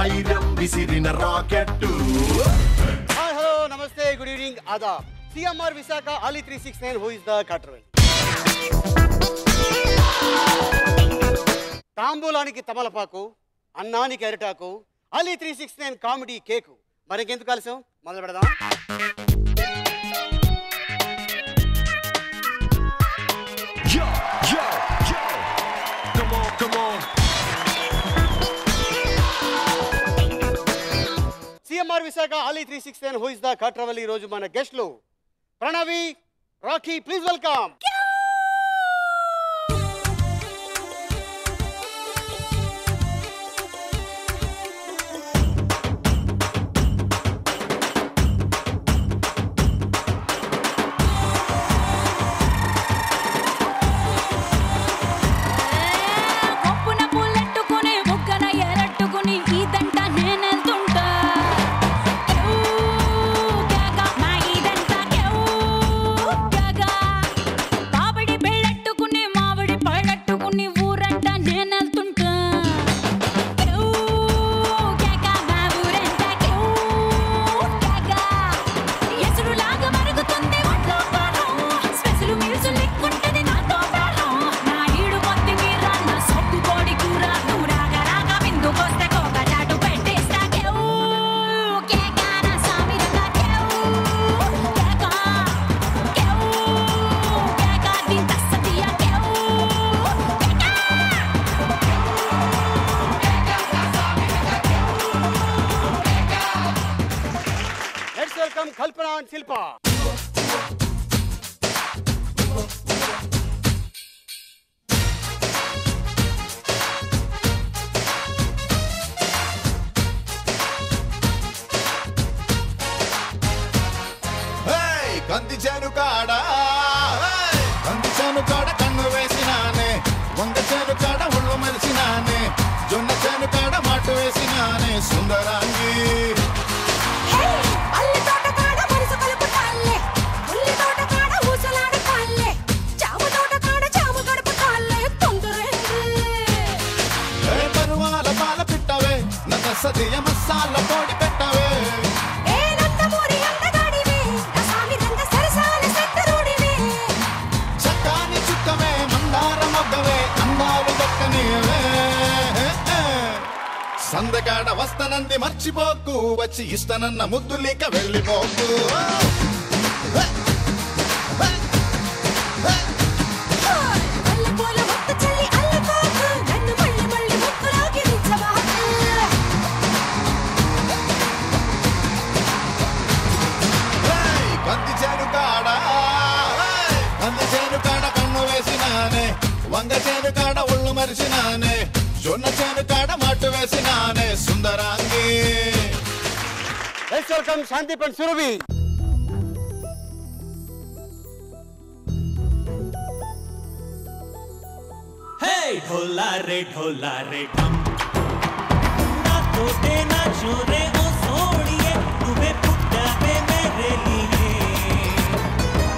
ధైర్యం విసిరిన rocket. Hi hello నమస్తే గుడ్ ఈవినింగ్ ఆదాబ్. CMR Visakha Ali 369 who is the Carterwell. తాంబూలానికి తమలపాకు, అన్నానికి అరిటాకు, Ali 369 కామెడీ కేకు. మరికెందుకు ఆలస్యం, మొదలు పెడదాం. CMR Visakha Ali 369 who is the Carterwell. ఈ రోజు మన గెస్ట్లు Pranavi, Rakhi. Please welcome. Kalpana and Shilpa. కంది చేను కాడ కన్ను వేసినానే, వంగ చేను కాడ ఒళ్ళు మలిసినానే, జొన్న చేను కాడ మాటు వేసినానే సుందరాంగి. సదియ మసాల పొడి పెట్టవే, చక్కాని చుక్కవే, మందార మొగ్గవే, అందాలు దక్కనివే. సందకాడ వస్తనంది మర్చిపోకు, వచ్చి ఇస్తనన్న ముద్దులిక వెళ్ళిపోకు. వంగ చేను కాడ ఒళ్ళు మరిసినానే, జొన్న చేను కాడ మాటు వేసినానే సుందరాంగి. Let's welcome Sandeep and Surabhi. హే ఢోలా రే ఢమ్ నా తోటే నా చోరే ఓ సోడియే, నువ్వే పుట్టావే మేరే లియే,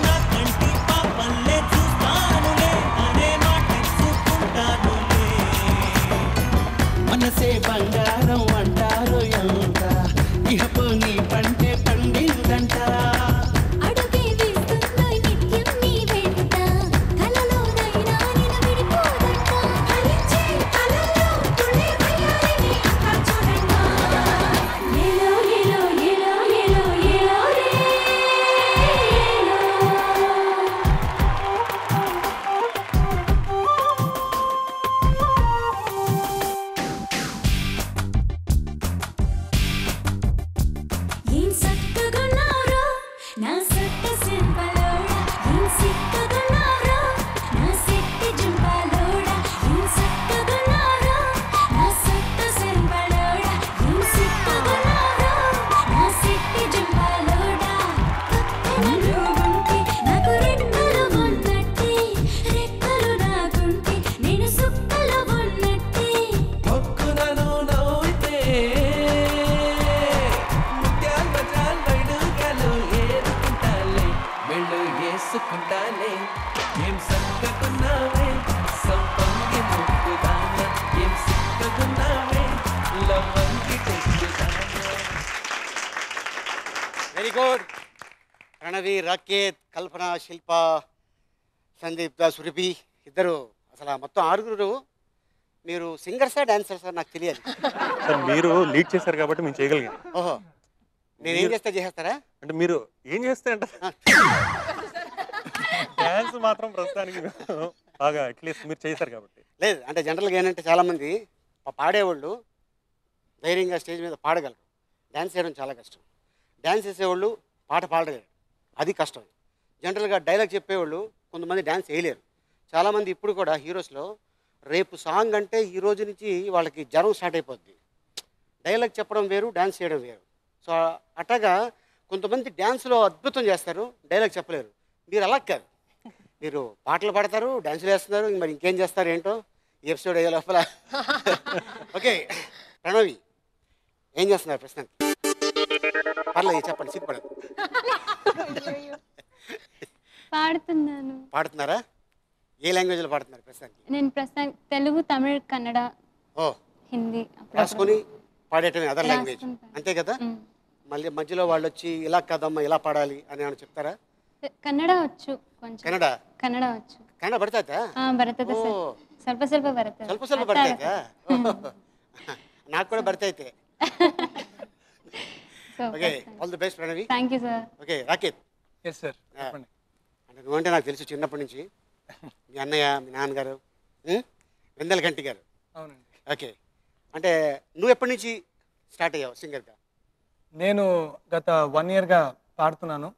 నా కంటి పాపల్లే చూస్తానులే, అనే మాటెచ్చుకుంటానులే. మనసే బంగారం అంటారు ఎంత, ఇహపు నీ పంటే పండిందంట. Very good. ప్రణవి, రాకేత్, కల్పన, శిల్ప, సందీప్, సురభి ఇద్దరు అసలు మొత్తం 6 మీరు సింగర్సా డాన్సర్సా నాకు తెలియాలి. సార్ మీరు లీడ్ చేశారు కాబట్టి మేము చేయగలిగాం. ఓహో, నేను ఏం చేస్తే చేసేస్తారా? అంటే మీరు ఏం చేస్తే అంటే డాన్స్ మాత్రం ప్రస్తుతానికి బాగా అట్లీస్ట్ మీరు చేశారు కాబట్టి. లేదు అంటే జనరల్గా ఏంటంటే చాలామంది పాడేవాళ్ళు ధైర్యంగా స్టేజ్ మీద పాడగలరు, డ్యాన్స్ చేయడం చాలా కష్టం. డ్యాన్స్ చేసేవాళ్ళు పాట పాడలేరు, అది కష్టం. జనరల్గా డైలాగ్ చెప్పేవాళ్ళు కొంతమంది డ్యాన్స్ వేయలేరు. చాలామంది ఇప్పుడు కూడా హీరోస్లో రేపు సాంగ్ అంటే ఈ రోజు నుంచి వాళ్ళకి జ్వరం స్టార్ట్ అయిపోద్ది. డైలాగ్ చెప్పడం వేరు, డ్యాన్స్ చేయడం వేరు. సో అట్టగా కొంతమంది డ్యాన్స్లో అద్భుతం చేస్తారు, డైలాగ్ చెప్పలేరు. మీరు అలా కాదు, మీరు పాటలు పాడతారు, డ్యాన్సులు వేస్తున్నారు, మరి ఇంకేం చేస్తారు ఏంటో ఈ ఎపిసోడ్ అయ్యే లోపల. ఓకే ప్రణవి, ఏం చేస్తున్నారు ప్రస్తుతానికి? పర్లేదు చెప్పండి, సిగ్గుపడదు. పాడుతున్నాను. పాడుతున్నారా? ఏ లాంగ్వేజ్లో పాడుతున్నారు ప్రస్తుతానికి? నేను ప్రస్తుతానికి తెలుగు, తమిళ్, కన్నడ, ఓ హిందీ రాసుకొని పాడేటమే అదర్ లాంగ్వేజ్ రాసుకుంటాను. అంతే కదా? మళ్ళీ మధ్యలో వాళ్ళు వచ్చి ఇలా కదమ్మా ఇలా పాడాలి అని ఏమైనా చెప్తారా? కన్నಡ వచ్చు కొంచెం. కన్నడ కన్నಡ వచ్చు. కన్నಡ బರ್ತೈತಾ? ಬರ್ತದೆ ಸರ್. ಸ್ವಲ್ಪ ಸ್ವಲ್ಪ ಬರ್ತದೆ. ಸ್ವಲ್ಪ ಸ್ವಲ್ಪ ಬರ್ತೈತಾ? నాకు కూడా బರ್ತೈತೆ. Okay, all the best Pranavi. Thank you sir. Okay Raket. Yes sir చెప్పండి. అంటే నువ్వంటే నాకు తెలుసు చిన్నప్పటి నుంచి, మీ అన్నయ్య, మీ నాన్నగారు, వెందెలగంటి గారు. అవునండి. ఓకే, అంటే నువ్వు ఎప్పటి నుంచి స్టార్ట్ అయ్యావు సింగర్గా? నేను గత 1 ఇయర్గా పాడుతున్నాను,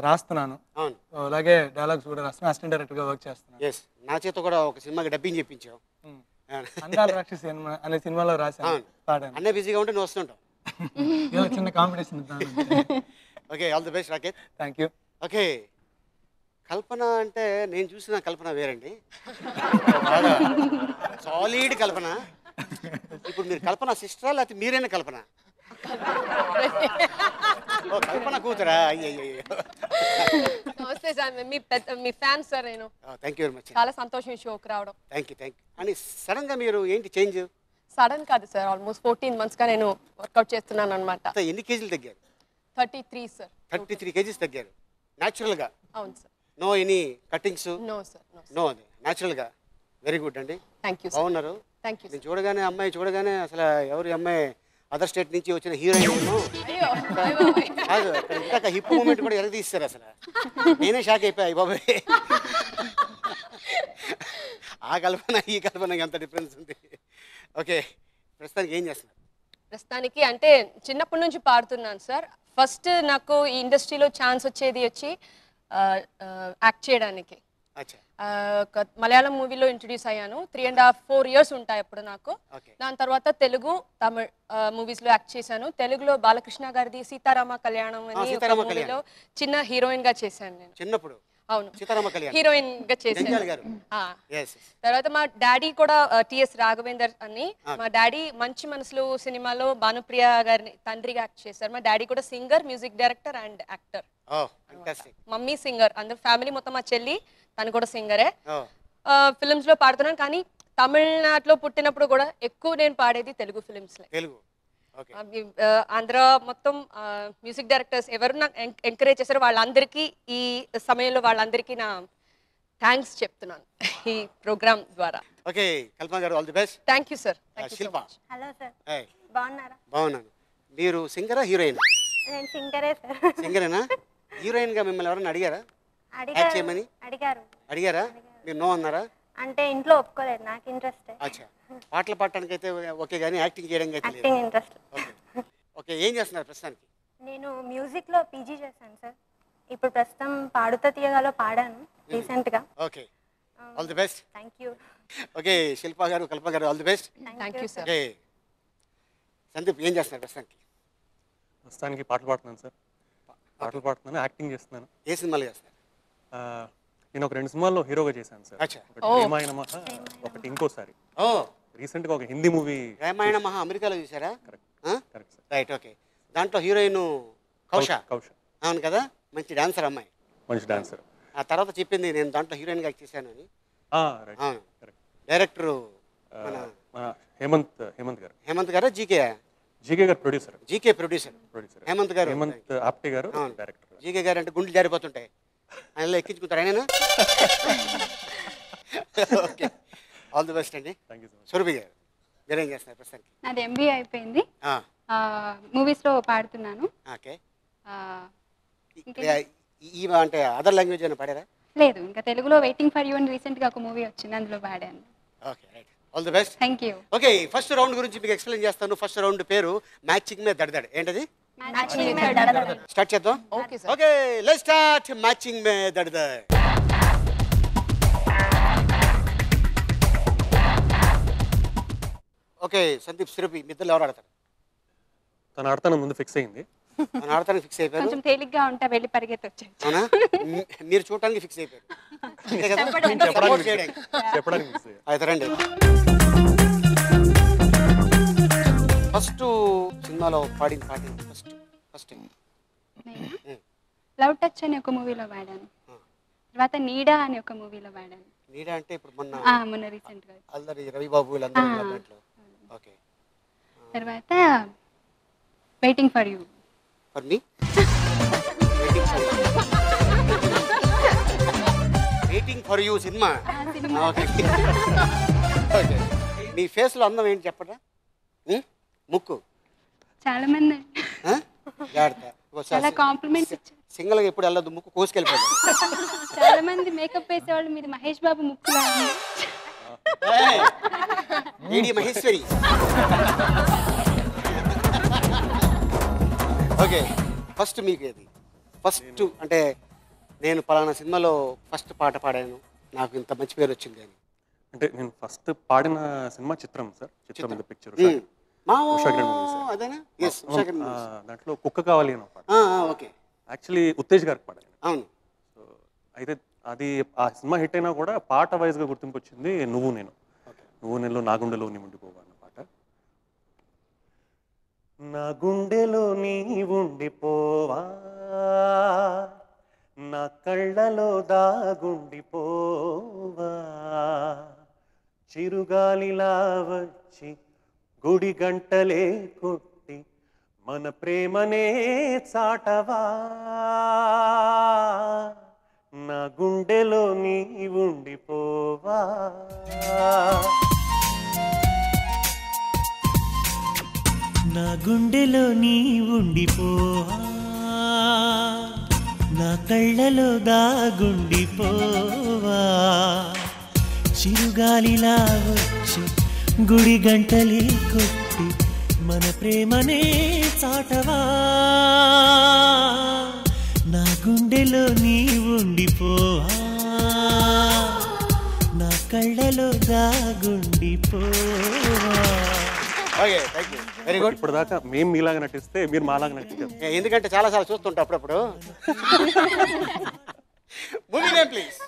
రాస్తున్నాను, అవును. అలాగే డైలాగ్స్ కూడా రాస్తున్నాను, అసిస్టెంట్ డైరెక్టర్గా వర్క్ చేస్తున్నాను. ఎస్, నా చేత కూడా ఒక సినిమాకి డబ్బింగ్ చెప్పించావు. అందాల రాక్షసి సినిమా అనే సినిమాలో రాశాను, అవును. పాడాను. అన్నీ బిజీగా ఉంటే నువ్వు వస్తుంటావు. ఇలా చిన్న competition. Okay, all the best Raket. Thank you. Okay, Kalpana అంటే నేను చూసిన కల్పన వేరండి, బాగా సాలిడ్ కల్పన. ఇప్పుడు మీరు కల్పన సిస్టరా లేకపోతే మీరైనా కల్పన? ఓ కల్పన కూతురా? అయ్యయ్యో. నమస్తే సార్, మీ ఫ్యాన్ సార్ నేను. Thank you very much. చాలా సంతోషం ఈ షోకి రావడం. థ్యాంక్ యూ అని సడన్గా మీరు ఏంటి చేంజ్? సడన్ కాదు సార్, ఆల్మోస్ట్ 14 monthsగా నేను వర్కౌట్ చేస్తున్నాను అనమాట. ఎన్ని కేజీలు తగ్గారు? 33 సార్. 33 కేజీస్ తగ్గారు న్యాచురల్గా? అవును sir. No any cuttings? No sir. No, అది న్యాచురల్గా. వెరీ గుడ్ అండి. Thank you. బాగున్నారు. Thank you. నేను చూడగానే అమ్మాయి చూడగానే అసలు ఎవరు అమ్మాయి అదర్ స్టేట్ నుంచి వచ్చిన హీరోయిన్ అయ్యో కాదు, ఇందాక హిప్ మూమెంట్ కూడా ఎరగ తీస్తారు. అసలు నేనే షాక్ అయిపోయాయి బాబాయ్, ఆ కల్పన ఈ కల్పనకి ఎంత డిఫరెన్స్ ఉంది. ఓకే, ప్రస్తుతానికి ఏం చేస్తున్నారు? ప్రస్తుతానికి అంటే చిన్నప్పటి నుంచి పాడుతున్నాను సార్. ఫస్ట్ నాకు ఈ ఇండస్ట్రీలో ఛాన్స్ వచ్చేది వచ్చి యాక్ట్ చేయడానికి. అచ్చా. ఒక మలయాళం మూవీలో ఇంట్రడ్యూస్ అయ్యాను. 3.5-4 years ఉంటాయి అప్పుడు నాకు. దాని తర్వాత తెలుగు, తమిళ్ మూవీస్లో యాక్ట్ చేశాను. తెలుగులో బాలకృష్ణ గారిది సీతారామ కళ్యాణం అని ఒక మూవీలో చిన్న హీరోయిన్ గా చేశాను నేను చిన్నప్పుడు. అవును, సీతారామ కళ్యాణం హీరోయిన్ గా చేశాను. తర్వాత మా డాడీ కూడా టిఎస్ రాఘవేందర్ అని, మా డాడీ మంచి మనసులు సినిమాలో భానుప్రియ గారిని తండ్రిగా యాక్ట్ చేశారు. మా డాడీ కూడా singer, music director and actor. Mummy singer, అందరు ఫ్యామిలీ మొత్తం. మా చెల్లి తను కూడా సింగరే. ఫిల్మ్స్ లో పాడుతున్నాను, కానీ తమిళనాడులో పుట్టినప్పుడు కూడా ఎక్కువ నేను పాడేది తెలుగు ఫిల్మ్స్. ఆంధ్ర మొత్తం మ్యూజిక్ డైరెక్టర్స్ ఎవరు నాకు ఎంకరేజ్ చేశారో వాళ్ళందరికీ ఈ సమయంలో వాళ్ళందరికీ నా థ్యాంక్స్ చెప్తున్నాను ఈ ప్రోగ్రామ్ ద్వారా. ఓకే కల్పన గారు, all the best. Thank you sir. Shilpa. Hello sir, బాగున్నారా? బాగున్నాను. మీరు సింగరా హీరోయిన్? నేను సింగరే సార్. సింగరేనా? హీరోయిన్ గా మిమ్మల్ని ఎవరైనా అడిగారా యాక్ట్ చేయమని? అడిగారా? మీరు నో అన్నారా? అంటే ఇంట్లో ఒప్పుకోలేదు, నాకు ఇంట్రెస్ట్. అచ్చా, పాటలు పాడటానికి అయితే ఓకే, కానీ యాక్టింగ్ చేయడానికి అయితే యాక్టింగ్ ఇంట్రెస్ట్. ఓకే, ఏం చేస్తున్నారు ప్రస్తుతానికి? నేను మ్యూజిక్ లో పీజీ చేశాను సార్. ఇప్పుడు ప్రస్తుతం పాడుతా తీయగాలో పాడాను రీసెంట్ గా. Okay, all the best. Thank you. Okay, Shilpa గారు, కల్ప గారు, all the best. Thank you sir. Okay, Sandeep ఏం చేస్తున్నారు ప్రస్తుతానికి? ప్రస్తుతానికి పాటలు పాడుతున్నాను సార్. పాటలు పాడుతున్నాను, యాక్టింగ్ చేస్తున్నాను. ఏ సినిమాలు చేస్తారు? నేను ఒక 2 సినిమాల్లో హీరోగా చేశాను సార్. ఒకటి రామాయణ మహా, ఒకటి ఇంకోసారి రీసెంట్ గా ఒక హిందీ మూవీ రామాయణ మహా అమెరికాలో చూసారా? Correct sir. రైట్. ఓకే, దాంట్లో హీరోయిన్ కౌష. అవును కదా, మంచి డాన్సర్ అమ్మాయి, మంచి డాన్సర్. ఆ తర్వాత చెప్పింది నేను దాంట్లో హీరోయిన్ గా చేశాను అని. అవును, డైరెక్టర్ హేమంత్ గారు. హేమంత్ గారా? జీకే జీకే గారు ప్రొడ్యూసర్. జీకే ప్రొడ్యూసర్ హేమంత్ గారు. హేమంత్ ఆప్టే గారు డైరెక్టర్. జీకే గారు అంటే గుండెలు జారిపోతుంటాయి, ఆయనలో ఎక్కించుకుంటారు ఆయన. ఓకే, ఆల్ ది బెస్ట్ అండి. సురభి గారు మీరేం చేస్తున్నారు ప్రస్తుతానికి? నాది MBA అయిపోయింది, మూవీస్లో పాడుతున్నాను. ఓకే, అంటే అదర్ లాంగ్వేజ్ అయినా పాడారా? లేదు, ఇంకా తెలుగులో వెయిటింగ్ ఫర్ యూ అని రీసెంట్గా ఒక మూవీ వచ్చింది, అందులో పాడాను. Okay, right, all the best. Thank you. Okay, first round గురించి మీకు ఎక్స్ప్లెయిన్ చేస్తాను. ఫస్ట్ రౌండ్ పేరు మ్యాచింగ్ మే దడదడ. ఏంటది? స్టార్ట్ చేద్దాం. ఓకే, లెట్స్ స్టార్ట్ మ్యాచింగ్ మే దడదడ. ఓకే, సందీప్, సురభి మీ ఇద్దరు ఎవరు ఆడతారు? తను ఆడతాను ముందు ఫిక్స్ అయింది. తను ఆడతానికి ఫిక్స్ అయిపోయారు. కొంచెం తేలిగ్గా ఉంటా, వెళ్ళి పరిగెత్తి వచ్చాయి. అవునా? మీరు చూడటానికి ఫిక్స్ అయిపోయారు. చెప్పడానికి ఫిక్స్ అయ్యారు. అయితే రండి. ఫస్ట్ సినిమాలో పాడిన పాట ఫస్ట్ లవ్ టచ్ అని ఒక మూవీలో పాడాను, తర్వాత నీడా అని ఒక మూవీలో పాడాను. నీడా అంటే ఇప్పుడు మొన్న రీసెంట్గా అల్లరి రవిబాబు వీళ్ళందరూ దాంట్లో. ఓకే, తర్వాత waiting for you. For me waiting for you సినిమా. Okay, okay. మీ ఫేస్లో అందం ఏంటి చెప్పరా? ముక్కు చాలా మంది చాలా కాంప్లిమెంట్స్ ఇచ్చారు. సింగిల్ గా ఎప్పుడు వెళ్ళదు, ముక్కు కోసుకెళ్ళిపోతుంది. చాలా మంది మేకప్ వేసేవాళ్ళు మీది Mahesh Babu ముక్కులా lady Maheshwari. Okay, first మీకు ఏది ఫస్ట్ అంటే నేను పలానా సినిమాలో ఫస్ట్ పాట పాడాను, నాకు ఇంత మంచి పేరు వచ్చింది అని? అంటే నేను ఫస్ట్ పాడిన సినిమా చిత్రం సార్. చిత్రం పిక్చర్ దాంట్లో కుక్క కావాలి అని పాట. ఓకే, యాక్చువల్లీ ఉత్తేజ్ గారికి పాడాను. అవును. సో అయితే అది ఆ సినిమా హిట్ అయినా కూడా పాట వైజ్గా గుర్తింపు వచ్చింది నువ్వు నేను. నువ్వు నేను నా గుండెలో నీ ఉండిపోవా అన్న పాట. నా గుండెలో నీ ఉండిపోవా, నా కళ్ళలో దాగుండిపోవా, చిరుగాలిలా వచ్చి గుడి గంటలే కొట్టి మన ప్రేమనే చాటవా, నా గుండెలో నీ ఉండిపోవా. నా గుండెలో నీ ఉండిపోవా, నా కళ్ళలో దాగుండిపోవా, చిరుగాలిలా వచ్చి గుడి గంటలే కొట్టి మన ప్రేమనే చాటవా, నా గుండెలో నీ ఉండిపోవా, నా కళ్ళలో దాగుండిపోవా. Okay, thank you, very good. ఇప్పుడు దాకా మేము మీలాగా నటిస్తే మీరు మాలాగా నటించారు. ఎందుకంటే చాలా సార్లు చూస్తుంటా అప్పుడప్పుడు. Movie name please.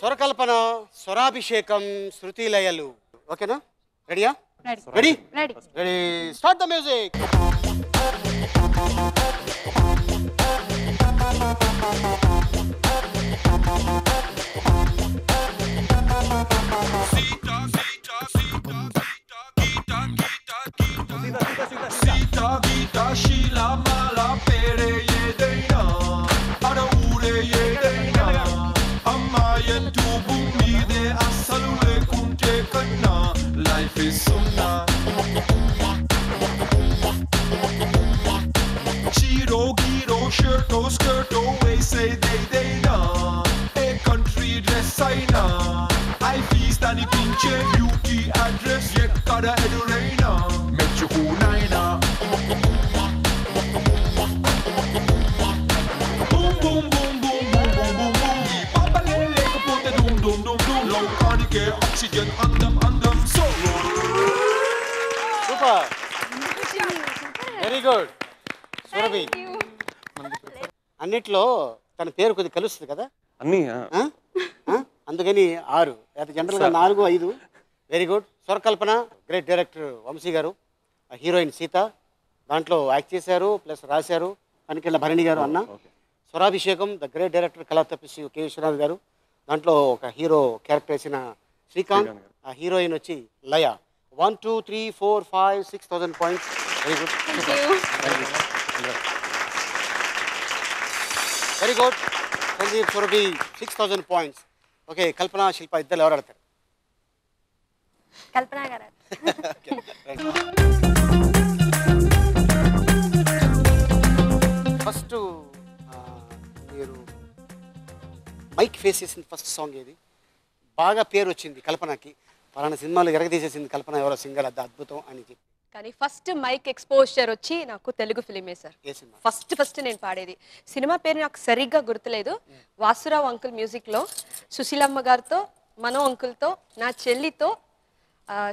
Swarakalpana, Swarabhishekam, Shrutilayalu. ఓకేనా? రెడీయా? Ready ready start the music. Sita Gita Sheila Mala Pere Yedeina Ada Ure Yedeina Amma Yentu Bumi De Asalule Kunte Kanna Life is Sunna Chiro Giro Shirto Skirto We say they na A country dress Saina I feast and pinche beauty address Yekkada Edurena Mechu Naina Boom boom boom boom boom boom boom boom Papa lele kapote dum dum dum dum Lokanike oxygen andam so super, very good. Surabhi అన్నిట్లో తన పేరు కొద్దిగా కలుస్తుంది కదా అన్నీ. అందుకని 6 లేదా జనరల్గా 4, 5. Very good. Swarakalpana great director Vamsi గారు, హీరోయిన్ సీత దాంట్లో యాక్ట్ చేశారు, ప్లస్ రాశారు కనికెళ్ళ భరణి గారు అన్న. స్వరాభిషేకం ద గ్రేట్ డైరెక్టర్ కళా తపస్వి కె విశ్వనాథ్ గారు, దాంట్లో ఒక హీరో క్యారెక్టర్ వేసిన శ్రీకాంత్, ఆ హీరోయిన్ వచ్చి లయ. 1 2 3 4 5 6,000 points. Very good. Very good. Sandeep Surabhi 6,000 points. Okay, Kalpana, Shilpa ఇద్దరు ఎవరు ఆడతారు? కల్పన గారు. ఫస్ట్ మీరు మైక్ ఫేస్ చేసిన ఫస్ట్ సాంగ్ ఏది? బాగా పేరు వచ్చింది కల్పనకి, పలానా సినిమాలు ఎరగదీసేసింది కల్పన ఎవరో సింగర్, అది అద్భుతం అని చెప్పి. కానీ ఫస్ట్ మైక్ ఎక్స్పోజర్ వచ్చి నాకు తెలుగు ఫిలిమే సార్. ఫస్ట్ నేను పాడేది సినిమా పేరు నాకు సరిగ్గా గుర్తులేదు. వాసురావు అంకుల్ మ్యూజిక్లో సుశీలమ్మ గారితో, మనో అంకుల్తో, నా చెల్లితో,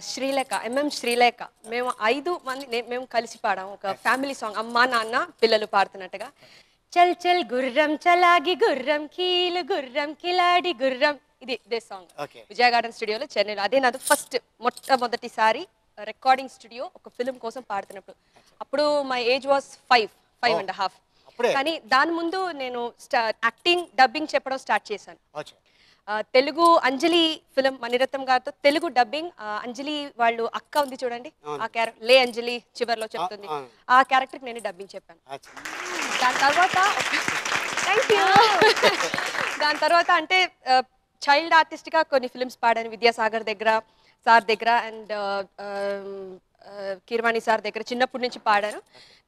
శ్రీలేఖ, శ్రీలేఖ, మేము 5 మంది మేము కలిసి పాడాం ఒక ఫ్యామిలీ సాంగ్, అమ్మ నాన్న పిల్లలు పాడుతున్నట్టుగా. చల్ చల్ గుర్రం చలాగి గుర్రం కీలు గుర్రం కిలాడి గుర్రం, ఇదే సాంగ్ విజయ గార్డెన్ స్టూడియోలో చెన్నైలో. అదే నాది ఫస్ట్ మొట్టమొదటిసారి రికార్డింగ్ స్టూడియో ఒక ఫిల్మ్ కోసం పాడుతున్నప్పుడు. అప్పుడు మై ఏజ్ వాస్ 5.5. కానీ దాని ముందు నేను యాక్టింగ్ డబ్బింగ్ చెప్పడం స్టార్ట్ చేశాను. తెలుగు అంజలి ఫిలిం మణిరత్నం గారితో తెలుగు డబ్బింగ్. అంజలి వాళ్ళు అక్క ఉంది చూడండి, ఆ క్యారెక్టర్ లే అంజలి చివర్లో చెప్తుంది, ఆ క్యారెక్టర్కి నేను డబ్బింగ్ చెప్పాను. దాని తర్వాత దాని తర్వాత అంటే చైల్డ్ ఆర్టిస్ట్గా కొన్ని ఫిలిమ్స్ పాడాను విద్యాసాగర్ దగ్గర, సార్ దగ్గర అండ్ కీర్వాణి సార్ దగ్గర చిన్నప్పటి నుంచి పాడాను.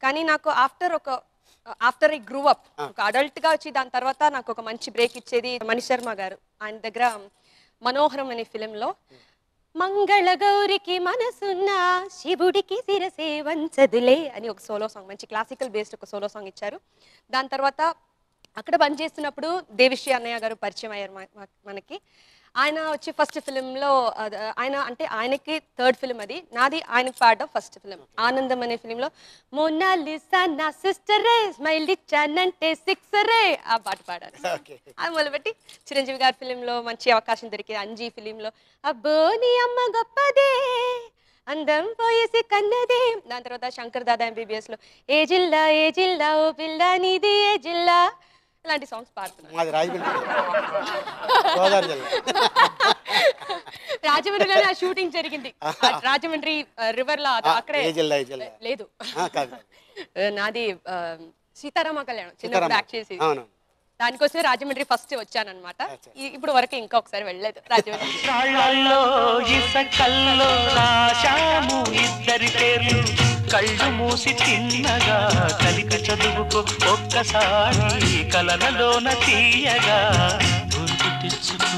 కానీ నాకు ఆఫ్టర్ ఐ గ్రూ అప్ ఒక అడల్ట్గా వచ్చి దాని తర్వాత నాకు ఒక మంచి బ్రేక్ ఇచ్చేది మనీష్ శర్మ గారు. ఆయన దగ్గర మనోహరం అనే ఫిలింలో మంగళ గౌరికి మనసున్న శివుడికి శిరసే వంచదులే అని ఒక సోలో సాంగ్, మంచి క్లాసికల్ బేస్డ్ ఒక సోలో సాంగ్ ఇచ్చారు. దాని తర్వాత అక్కడ పనిచేస్తున్నప్పుడు దేవిశ్రీ అన్నయ్య గారు పరిచయం అయ్యారు మనకి. ఆయన వచ్చి ఫస్ట్ ఫిలింలో ఆయనకి 3rd ఫిలిం, అది నాది ఆయనకి పాడడం ఫస్ట్ ఫిలిం ఆనందం అనే ఫిలింలో మోనాలిసా నా సిస్టరే స్మైల్ ఇచ్చానంటే 6 ఆ పాట పాడారు. అది మొదలుపెట్టి చిరంజీవి గారి ఫిలింలో మంచి అవకాశం దొరికింది, అంజీ ఫిలింలో అబ్బో నీ అమ్మ గొప్పదే అందం పోయేసి కన్నదే. దాని తర్వాత శంకర్ దాదా MBBS లో ఏ జిల్లా ఓ పిల్ల నీది ఏ జిల్లా, ఇలాంటి సాంగ్స్ పాడుతున్నాను. రాజమండ్రిలోనే ఆ షూటింగ్ జరిగింది, రాజమండ్రి రివర్ లో, అక్కడే లేదు. నాది సీతారామ కళ్యాణం చిన్నప్పుడు యాక్ట్ చేసి, దానికోసమే రాజమండ్రి ఫస్ట్ వచ్చానన్నమాట. ఇప్పుడు వరకు ఇంకా ఒకసారి వెళ్ళలేదు రాజమండ్రి. కళ్ళు మూసి తిన్నగా కలిక చదువుకు ఒక్కసారి కలనలోన తీయగా గుర్తు తెచ్చుకో.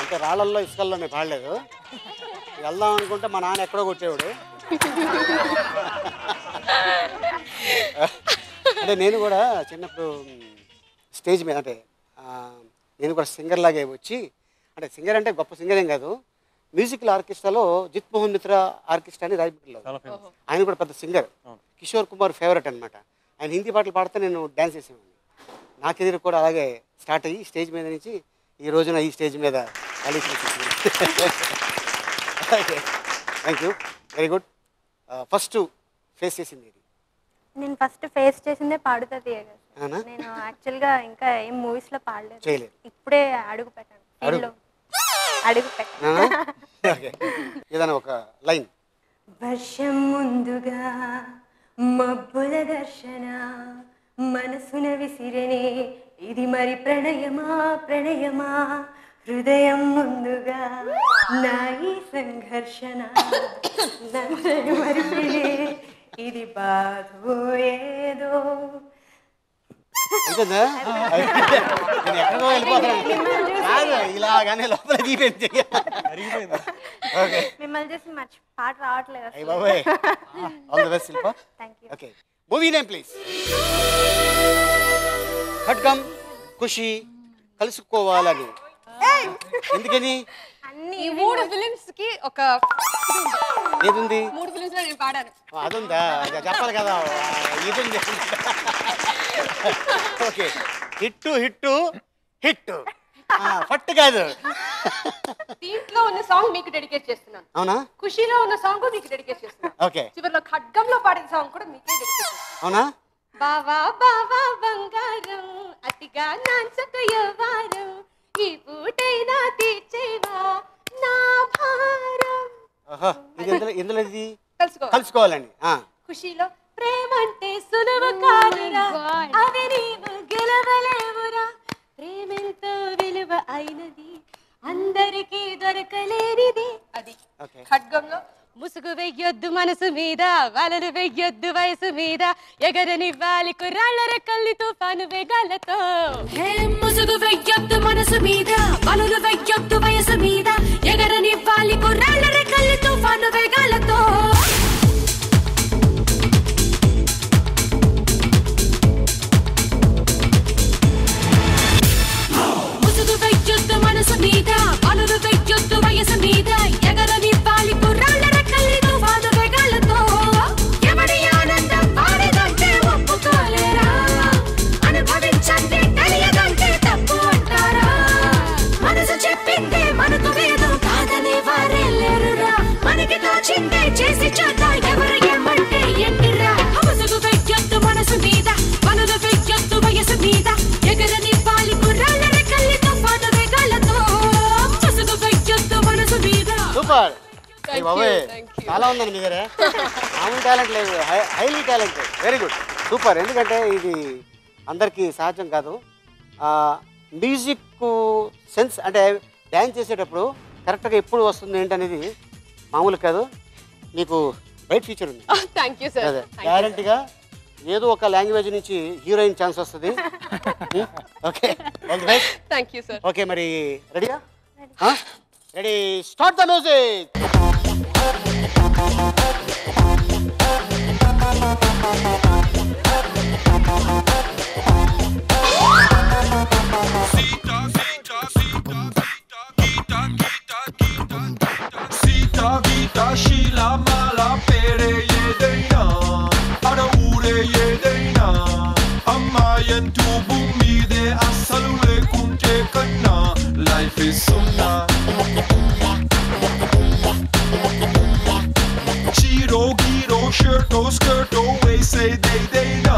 అంటే రాళ్ళల్లో ఇసుకల్లో నేను పాడలేదు, వెళ్దాం అనుకుంటే మా నాన్న ఎక్కడో కొట్టేవాడు. అంటే నేను కూడా చిన్నప్పుడు స్టేజ్ మీద అంటే నేను కూడా సింగర్ లాగే వచ్చి, అంటే సింగర్ అంటే గొప్ప సింగర్ ఏం కాదు, మ్యూజికల్ ఆర్కెస్ట్రాలో జిత్ మోహన్ మిత్రా ఆర్కెస్ట్రా అని రాజమండ్రిలో, ఆయన కూడా పెద్ద సింగర్, కిషోర్ కుమార్ ఫేవరెట్ అనమాట. ఆయన హిందీ పాటలు పాడితే నేను డ్యాన్స్ చేసేవాడిని. నాకు ఎదురు కూడా అలాగే స్టార్ట్ అయ్యి స్టేజ్ మీద నుంచి ఈ రోజున ఈ స్టేజ్ మీద thank you, very good. First face చేసింది ఇది? నేను ఫస్ట్ ఫేస్ చేసిందే పాడుతా తీయగా. నేను యాక్చువల్గా ఇంకా ఏం మూవీస్ లో పాడలేదు, ఇప్పుడే అడుగు పెట్టాను ఫీల్డ్లో. ఏదైనా ఒక లైన్. వర్షం ముందుగా మబ్బుల దర్శన మనసున విసిరనే ఇది మరి ప్రణయమా హృదయం ముందుగా నా ఈ సంఘర్షణ మరిపినే ఇది బాధో ఏదో. ఎక్కడికో వెళ్ళిపోతాను ఇలాగానే లోపల మిమ్మల్ని చూసి మర్చి పాట రావట్లేదు. Okay, movie name please. ఖడ్గం, ఖుషి, కలుసుకోవాలని. ఎందుకని? ఈ 3 ఫిలిమ్స్ కి ఒక ఏదుంది? 3 ఫిలిమ్స్ లో నేను పాడాను. అదుందా? చెప్పాలి కదా. ఇది ఉంది. ఓకే, హిట్ హిట్ హిట్ ఫట్ కాదు. దీంట్లో ఉన్న సాంగ్ మీకు డెడికేట్ చేస్తున్నాను. అవునా? ఖుషిలో ఉన్న సాంగ్ మీకు డెడికేట్ చేస్తున్నాను. ఓకే. చివర్లో ఖడ్గంలో పాడిన సాంగ్ కూడా మీకే డెడికేట్ చేస్తున్నాను. అవునా? బావా బావా బంగారం అతిగా నాన్సకు యవ్వారం ఈ పూటైనా తీర్చేవా నా భారం. ఇందులో ఇది కలుసుకోవాలండి. ఖుషీలో ప్రేమంటే సులువు కాదురా అవి నీవు గెలవలేవురా ప్రేమెంతో విలువ అయినది అందరికీ దొరకలేనిది. అది ఖడ్గంలో ముసుగు వెయ్యొద్దు మనసు మీద వలలు వెయ్యొద్దు వయసు మీద ఎగరనివ్వాలి కుర్రాళ్ళ రెక్కల్ని తుఫాను వేగాలతో. ముసుగు వెయ్యొద్దు మనసు మీద వలలు వెయ్యొద్దు వయసు మీద ఎగరనివ్వాలి కుర్రాళ్ళ రెక్కల్ని తుఫాను వేగాలతో. ముసుగు వెయ్యొద్దు మనసు మీద వలలు వెయ్యొద్దు వయసు మీద ఎగరనివ్వాలి కుర్రాళ్ళ రెక్కల్ని తుఫాను వేగాలతో. ఎవరి ఆనందం వారిదంటే ఒప్పుకోలేరా అనుభవించండి తెలియదంటే తప్పు అంటారా మనసు చెప్పిందే మనకు వేదం కాదనే వారే లేరురా మనకి తోచిందే చేసి చూద్దాం ఎవరు ఏమంటే ఎంటిరా. ముసుగు వెయ్యొద్దు మనసు మీద వలలు వెయ్యొద్దు వయసు మీద ఎగరనివ్వాలి కుర్రాళ్ళ రెక్కల్ని తుఫాను వేగాలతో. ముసుగు వెయ్యొద్దు మనసు మీద. సూపర్. చాలా ఉందండి మీ దగ్గర. మామూలు టాలెంట్ లేదు, highly talented. Very good, super. ఎందుకంటే ఇది అందరికీ సహజం కాదు. మ్యూజిక్ సెన్స్ అంటే డ్యాన్స్ చేసేటప్పుడు కరెక్ట్గా ఎప్పుడు వస్తుంది ఏంటనేది మామూలు కాదు. మీకు బ్రైట్ ఫ్యూచర్ ఉంది. Thank you sir. అదే గ్యారంటీగా ఏదో ఒక లాంగ్వేజ్ నుంచి హీరోయిన్ ఛాన్స్ వస్తుంది. Okay, all the best. Thank you sir. Okay, మరి రెడీగా? Ready, start the music. Sita Gita Sheila Mala Pere Yedaina Ada Ure Yedaina Ammayan tu bumi de asalu lekunte kanna. Life is sunna. Chiro Giro Shirto Skirto We say they na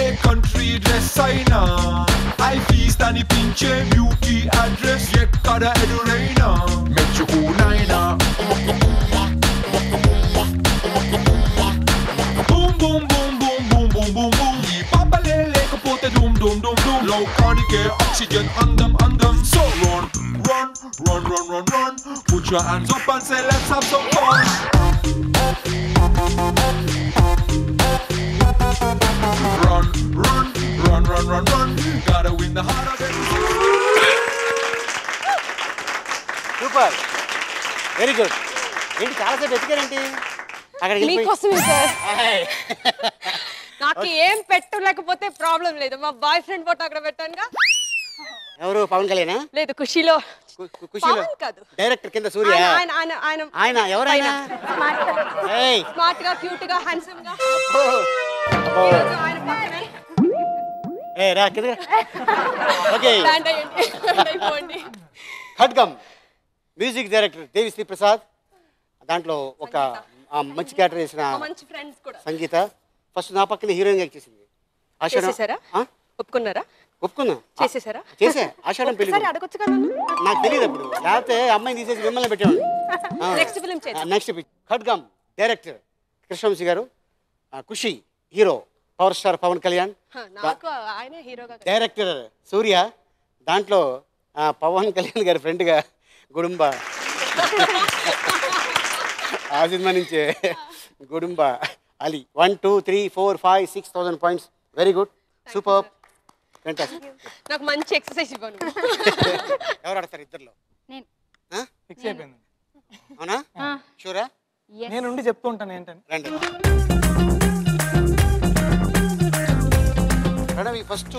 A country dress aina I feast ani pinche beauty address Yekkada eduraina Mechuku naina Boom boom boom boom boom boom boom boom Ee papale lekapote doom doom doom doom Lokanike oxygen andam andam So run run run run run run Put your hands up and say let's have some fun Run, run, run, run, run, run. Gotta win the heart of everyone. Super, very good. ఏంటి చాలాసేపు ఎత్తుకారేంటి? మీకోసమే sir. నాకు ఏం పెట్టలేకపోతే problem లేదు. మా boy friend photo అక్కడ పెట్టానుగా. ఎవరు? పవన్ కళ్యాణ్? లేదు, ఖుషీలో. ఖుషీలో డైరెక్టర్ కింద సూర్య. ఆయన ఎవరైనా స్మార్ట్ గా, క్యూట్ గా, హ్యాండ్సమ్ గా. ఆయన పక్కనే. రా కింద. ఓకే, ఖడ్గం మ్యూజిక్ డైరెక్టర్ దేవిశ్రీ ప్రసాద్. దాంట్లో ఒక మంచి క్యారెక్టర్ చేసిన సంగీత. ఫస్ట్ నా పక్కన హీరోయిన్ గా చేసింది. ఒప్పుకున్నారా? ఒప్పుకున్నా. చేసేసారా? చేసే. ఆషాఢం పెళ్లి నాకు తెలియదు అప్పుడు. లేకపోతే అమ్మాయిని తీసేసి మిమ్మల్ని పెట్టాను. నెక్స్ట్ ఖడ్గం డైరెక్టర్ కృష్ణవంశీ గారు. Kushi hero power star Pavan Kalyan. Director Surya. దాంట్లో పవన్ కళ్యాణ్ గారి ఫ్రెండ్గా గుడుంబ. ఆ సినిమా నుంచే Gudumba Ali. 1 2 3 4 5 6,000 points. Very good, super, fantastic. నాకు మంచి ఎక్సర్సైజ్ ఇవ్వను. ఎవరు ఆడతారు ఇద్దరులో? ఫిక్స్ అయిపోయింది. అవునా? షూరా? నేను ఉండి చెప్తూ ఉంటాను ఏంటని. రండి. మేడం, ఈ ఫస్ట్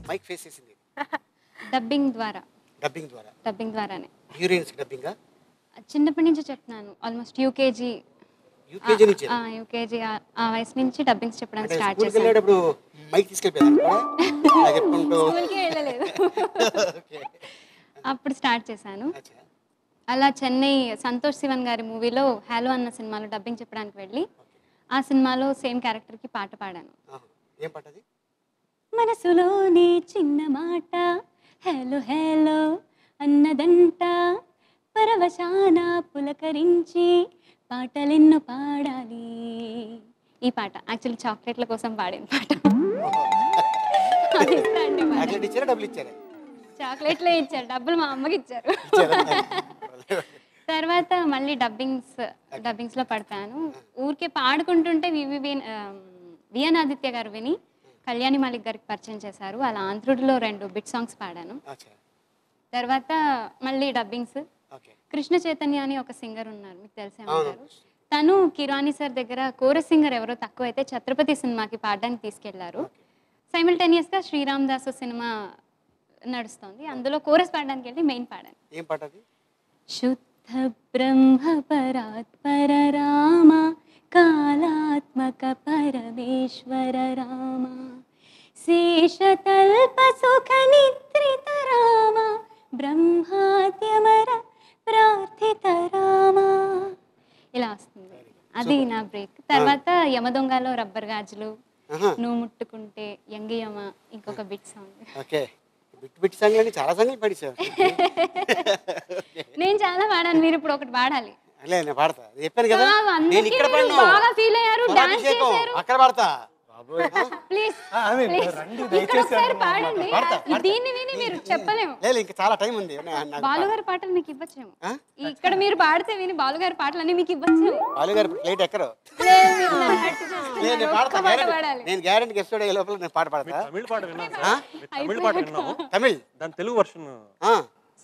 మైక్ ఫేస్ చేసింది డబ్బింగ్ ద్వారా. డబ్బింగ్ ద్వారా? డబ్బింగ్ ద్వారానే. హీరోయిన్స్ డబ్బింగా చిన్నప్పటి నుంచి చెప్తున్నాను. ఆల్మోస్ట్ యూకేజీ నుంచి ఆ వయసు నుంచి డబ్బింగ్స్ చెప్పడానికి స్టార్ట్ చేశాను. వెళ్ళేటప్పుడు మైక్ తీసుకెళ్ళిపోయాను. స్కూల్కి వెళ్ళలేదు, అప్పుడు స్టార్ట్ చేశాను. అలా చెన్నై సంతోష్ శివన్ గారి మూవీలో హలో అన్న సినిమాలో డబ్బింగ్ చెప్పడానికి వెళ్ళి ఆ సినిమాలో సేమ్ క్యారెక్టర్కి పాట పాడాను. ఏం పాట అది? మనసులోనే చిన్న మాట హలో హలో అన్నదంట పరవశాన పులకరించి పాటలెన్నో పాడాలి. ఈ పాట యాక్చువల్లీ చాక్లెట్ల కోసం పాడిన పాట. చాక్లెట్లే ఇచ్చారు, డబ్బులు మా అమ్మకి ఇచ్చారు. తర్వాత మళ్ళీ డబ్బింగ్స్లో పడతాను. ఊరికే పాడుకుంటుంటే విఎన్ ఆదిత్య గారు విని కళ్యాణి మాలిక్ గారికి పరిచయం చేశారు. అలా ఆంధ్రుడిలో 2 బిట్ సాంగ్స్ పాడాను. తర్వాత మళ్ళీ డబ్బింగ్స్. కృష్ణ చైతన్య అని ఒక సింగర్ ఉన్నారు, మీకు తెలిసే ఉంటారు. తను కిరాణి సార్ దగ్గర కోరస్ సింగర్ ఎవరో తక్కువైతే ఛత్రపతి సినిమాకి పాడడానికి తీసుకెళ్లారు. సైమిల్టేనియస్గా శ్రీరామ్ దాసు సినిమా నడుస్తుంది, అందులో కోరస్ పాడడానికి వెళ్ళి మెయిన్ పాడాను. ఏం పాట అది? శుద్ధ బ్రహ్మ పరాత్పర రామ కాలాత్మక పరమేశ్వర రామ శేషతల్ప సుఖ నిద్రిత రామ బ్రహ్మాద్యమర ప్రార్థిత రామ. ఇలా వస్తుంది, అది నా బ్రేక్. తర్వాత యమదొంగలో రబ్బర్ గాజులు, నువ్వు ముట్టుకుంటే యంగియమ, ఇంకొక bit song. Okay, bit song అని చాలా సాంగ్లు పాడేశారు. నేను చాలా పాడాను, మీరు ఇప్పుడు ఒకటి పాడాలి. నేను పాడతా, చెప్పాను కదా నేను ఇక్కడ పాడను. బాగా ఫీల్ అయ్యారు, డాన్స్ చేశారు. అక్కడ పాడతా. ప్లీజ్ ఒకసారి పాడండి, దీన్ని విని మీరు చెప్పలేము. లేదు, ఇంకా చాలా టైం ఉంది. బాలుగారి పాటలు మీకు ఇవ్వచ్చేమో, ఇక్కడ మీరు పాడితే విని బాలుగారి పాటలు అన్ని మీకు ఇవ్వచ్చేమో. బాలుగారి ప్లేట్ ఎక్కడో నేను గ్యారెంటీ గెస్ట్ లోపల నేను పాట పాడతా. తమిళ్ దాని తెలుగు వర్షన్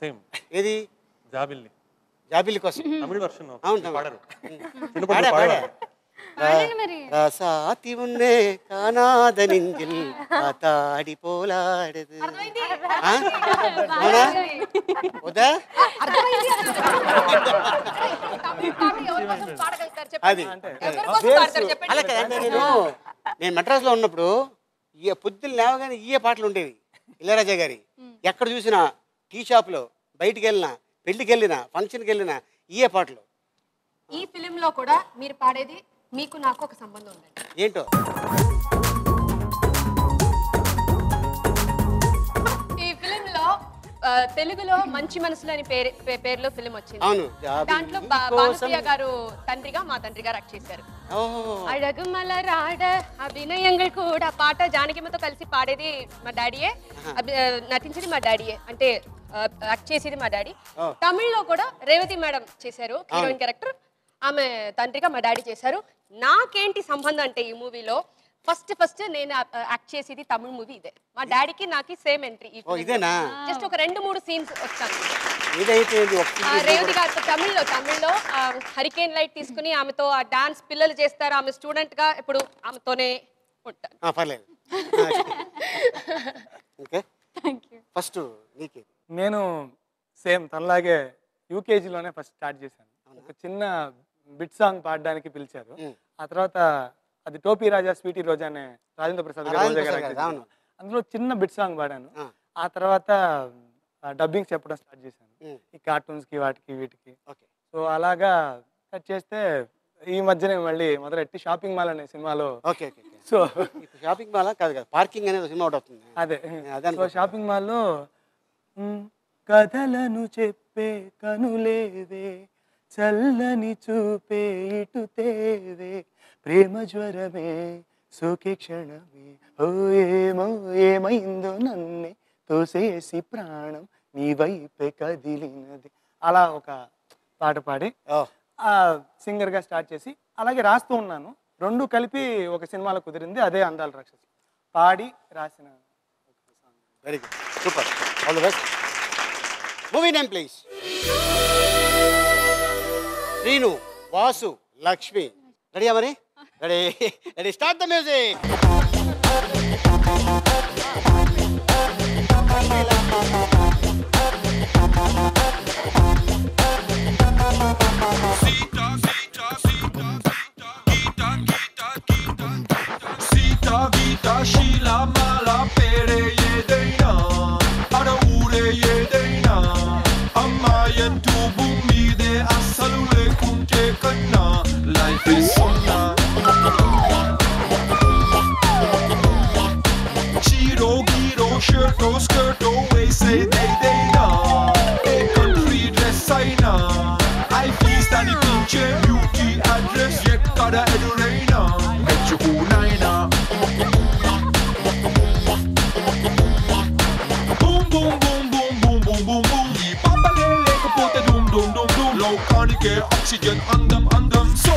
సేమ్. ఏది? జాబిల్లి కోసం తమిళ వర్షన్. అవును, ராசாத்தி உன்னே காணாத நெஞ்சில் ஆத்தாடி போலாடுது. నేను మెడ్రాస్ లో ఉన్నప్పుడు పొద్దున్న లేవగానే ఈ పాటలు ఉండేవి ఇళయరాజా గారి. ఎక్కడ చూసినా టీ షాప్ లో, బయటికి వెళ్ళినా, పెళ్లికి వెళ్ళినా, ఫంక్షన్కి వెళ్ళినా ఈ పాటలు. ఈ ఫిలిం లో కూడా మీరు పాడేది మీకు నాకు ఒక సంబంధం ఉందండి. ఏంటో? ఈ ఫిలిం లో తెలుగులో మంచి మనసులు అని పేరులో ఫిలిం వచ్చింది. దాంట్లో భానుప్రియ గారు తండ్రిగా మా తండ్రి గారు యాక్ట్ చేశారు. అడగుమల రాడ అభినయంగా కూడా పాట జానకిమ్మతో కలిసి పాడేది మా డాడీయే, నటించేది మా డాడీయే, అంటే యాక్ట్ చేసేది మా డాడీ. తమిళ్లో కూడా రేవతి మేడం చేశారు హీరోయిన్ క్యారెక్టర్, ఆమె తండ్రిగా మా డాడీ చేశారు. నాకేంటి సంబంధం అంటే ఈ మూవీలో ఫస్ట్ నేను యాక్ట్ చేసేది తమిళ మూవీ ఇదే. మా డాడీకి నాకు సేమ్ ఎంట్రీ. జస్ట్ ఒక 2-3 సీన్స్ వచ్చాను. రేవతి గారితో తమిళ్లో హరికేన్ లైట్ తీసుకుని ఆమెతో ఆ డాన్స్ పిల్లలు చేస్తారు, ఆమె స్టూడెంట్ గా ఇప్పుడు ఆమెతోనే ఉంటాను. నేను సేమ్ తనలాగే యూకేజీలోనే ఫస్ట్ స్టార్ట్ చేశాను. ఒక చిన్న బిట్ సాంగ్ పాడడానికి పిలిచారు. ఆ తర్వాత అది టోపీ రాజా స్వీటీ రోజా అనే రాజేంద్ర ప్రసాద్ గారు, అందులో చిన్న బిట్ సాంగ్ పాడాను. ఆ తర్వాత డబ్బింగ్ చెప్పడం స్టార్ట్ చేశాను ఈ కార్టూన్స్ కి, వాటికి, వీటికి. సో అలాగా కట్ చేస్తే ఈ మధ్యనే మళ్ళీ మొదలెట్టి షాపింగ్ మాల్ అనే సినిమాలో. సో షాపింగ్ మాల్ కాదు కదా, పార్కింగ్ అనేది సినిమా ఒకటి వస్తుంది. అదే, సో షాపింగ్ మాల్లో కథలను చెప్పే కనులేవే, చల్లని చూపే ఇటు తేవే, ప్రేమ జ్వరమే సోకే క్షణమే, ఓ ఏమో ఏమైందో నన్నే తోసేసి ప్రాణం నీ వైపే కదిలినది. అలా ఒక పాట పాడి ఆ సింగర్గా స్టార్ట్ చేసి అలాగే రాస్తూ ఉన్నాను. 2 కలిపి ఒక సినిమాలో కుదిరింది, అదే అందాల రాక్షసి. పాడి రాసిన. Very good, super, all the best. Movie name please. Srinu, Vasu, Lakshmi. రెడీయా మరి? Ready, start the music. Sita Gita Sheila Mala Pere Yedaina Ada Ure Yedaina Amma Yentu Bumide Asalule Kunte Kanna Life is Sonna ఎక్కడ ఎదురైనా మెచ్చుకునైనా boom boom boom boom boom boom boom boom ఈ పంపలే లేకపోతే డూమ్ డూమ్ డూమ్ డూమ్ లోకానికే oxygen అందం అందం so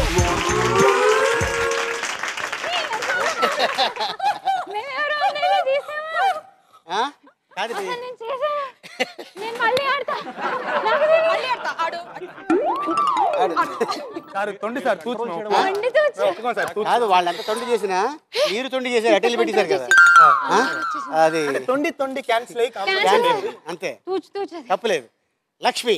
కాదు వాళ్ళంతా తొండి చేసినా మీరు తొండి చేశారు అటెల్ పెట్టేశారు కదా అది తొండి క్యాన్సిల్ అంతే తప్పులేదు. లక్ష్మి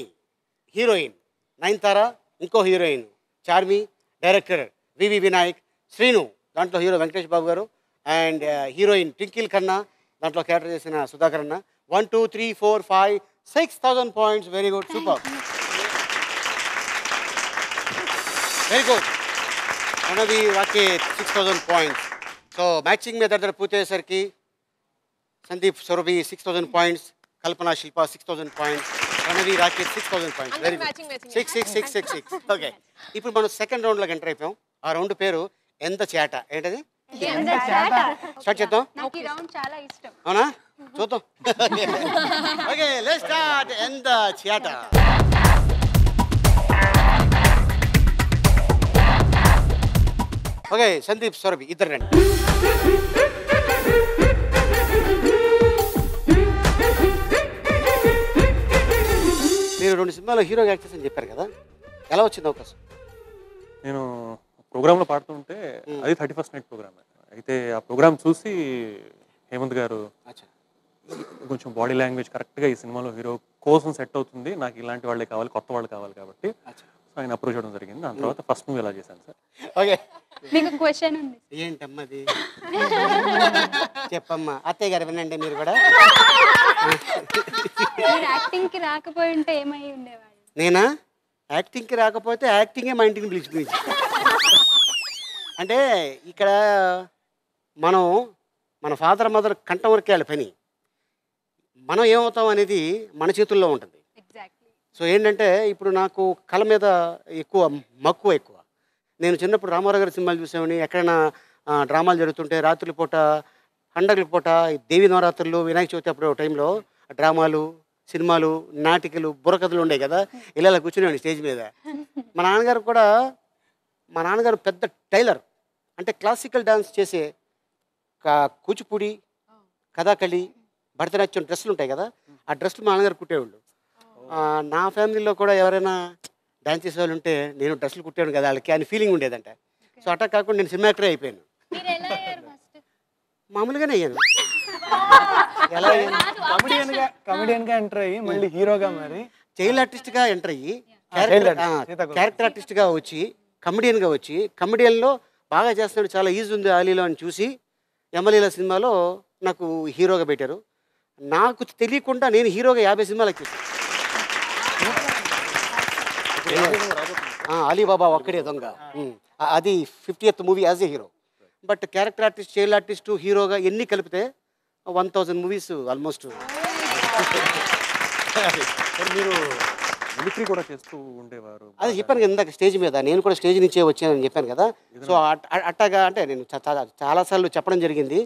హీరోయిన్, నయనతార ఇంకో హీరోయిన్, చార్మి డైరెక్టర్ వివి వినాయక్, శ్రీను దాంట్లో హీరో వెంకటేష్ బాబు గారు, అండ్ హీరోయిన్ ట్వింకిల్ ఖన్నా దాంట్లో క్యారెక్టర్ చేసిన సుధాకర్ అన్న. 1 2 3 4 5 6,000 points. Very good, super, very good. మనది వాకే 6,000 points. సో మ్యాచింగ్ మీద దగ్గర పూర్తయ్యేసరికి సందీప్ సురభి 6,000 points, కల్పన శిల్ప 6,000 points, Pranavi Rakesh 6,000 points. Very good, 6. Okay, ఇప్పుడు మనం సెకండ్ రౌండ్లోకి ఎంటర్ అయిపోయాం. ఆ రౌండ్ పేరు ఎంత చేట. ఏంటది? స్టార్ట్ చేద్దాం. చాలా ఇష్టం. అవునా, చూద్దాం. Okay, let's start. ఎంత చేట. ఓకే, సందీప్ సురభి ఇద్దరు రండి. మీరు 2 సినిమాలో హీరోగా యాక్ట్ చేసి చెప్పారు కదా, ఎలా వచ్చింది అవకాశం? నేను ప్రోగ్రాంలో పాడుతుంటే అది 31st నైట్ ప్రోగ్రామ్. అయితే ఆ ప్రోగ్రామ్ చూసి హేమంత్ గారు కొంచెం బాడీ లాంగ్వేజ్ కరెక్ట్గా ఈ సినిమాలో హీరో కోసం సెట్ అవుతుంది, నాకు ఇలాంటి వాళ్ళే కావాలి, కొత్త వాళ్ళు కావాలి కాబట్టి ఆయన అప్రోచ్ చేయడం జరిగింది. దాని తర్వాత ఫస్ట్ మూవీ ఎలా చేశాను సార్. ఓకే, మీకు క్వశ్చన్ ఉంది. ఏంటమ్మది? చెప్పమ్మా. అత్తయ్య గారు వినండి మీరు కూడా. యాక్టింగ్కి రాకపోయి ఉంటే ఏమై ఉండేవాడు? నేనా? యాక్టింగ్కి రాకపోతే యాక్టింగే మా ఇంటికి పిలిచిపోయింది. అంటే ఇక్కడ మనం మన ఫాదర్ మదర్ కంఠం వరకే వాళ్ళ పని, మనం ఏమవుతాం అనేది మన చేతుల్లో ఉంటుంది. సో ఏంటంటే ఇప్పుడు నాకు కళ మీద ఎక్కువ మక్కువ ఎక్కువ. నేను చిన్నప్పుడు రామారావు గారి సినిమాలు చూసామని, ఎక్కడైనా డ్రామాలు జరుగుతుంటే రాత్రుల పూట, పండగల పూట, దేవి నవరాత్రులు, వినాయక చవితి అప్పుడు టైంలో డ్రామాలు, సినిమాలు, నాటికలు, బుర్రకథలు ఉండే కదా, ఇలా కూర్చునేవాడిని స్టేజ్ మీద. మా నాన్నగారు పెద్ద టైలర్, అంటే క్లాసికల్ డాన్స్ చేసే కూచిపూడి, కథాకళి, భరతనాట్యం డ్రెస్సులు ఉంటాయి కదా, ఆ డ్రెస్సులు మా నాన్నగారు కుట్టేవాళ్ళు. నా ఫ్యామిలీలో కూడా ఎవరైనా డాన్స్ చేసేవాళ్ళు ఉంటే నేను డ్రెస్సులు కుట్టేవాడు కదా వాళ్ళకి అని ఫీలింగ్ ఉండేదంట. సో అట్టా కాకుండా నేను సినిమా యాక్టరే అయిపోయాను. మామూలుగానే అయ్యాను. ఎలా అయ్యాను? కమెడియన్గా ఎంటర్ అయ్యి మళ్ళీ హీరోగా మరి చైల్డ్ ఆర్టిస్ట్గా ఎంటర్ అయ్యి క్యారెక్టర్ ఆర్టిస్ట్గా వచ్చి కమెడియన్గా వచ్చి, కమెడియన్లో బాగా చేస్తున్నాడు, చాలా ఈజీ ఉంది ఆలీలో అని చూసి యమలీల సినిమాలో నాకు హీరోగా పెట్టారు. నాకు తెలియకుండా నేను హీరోగా 50 సినిమాలకు చూసాను. అలీబాబా ఒక్కడే దొంగ, అది 50th movie as a hero. But character artist, child artist, హీరోగా ఎన్ని కలిపితే 1000 మూవీస్ ఆల్మోస్ట్. మీరు మిమిక్రీ కూడా చేస్తూ ఉండేవారు. అది చెప్పాను కదా ఇందాక స్టేజ్ మీద, నేను కూడా స్టేజ్ నుంచే వచ్చానని చెప్పాను కదా. సో అట్టాగా అంటే నేను చాలాసార్లు చెప్పడం జరిగింది.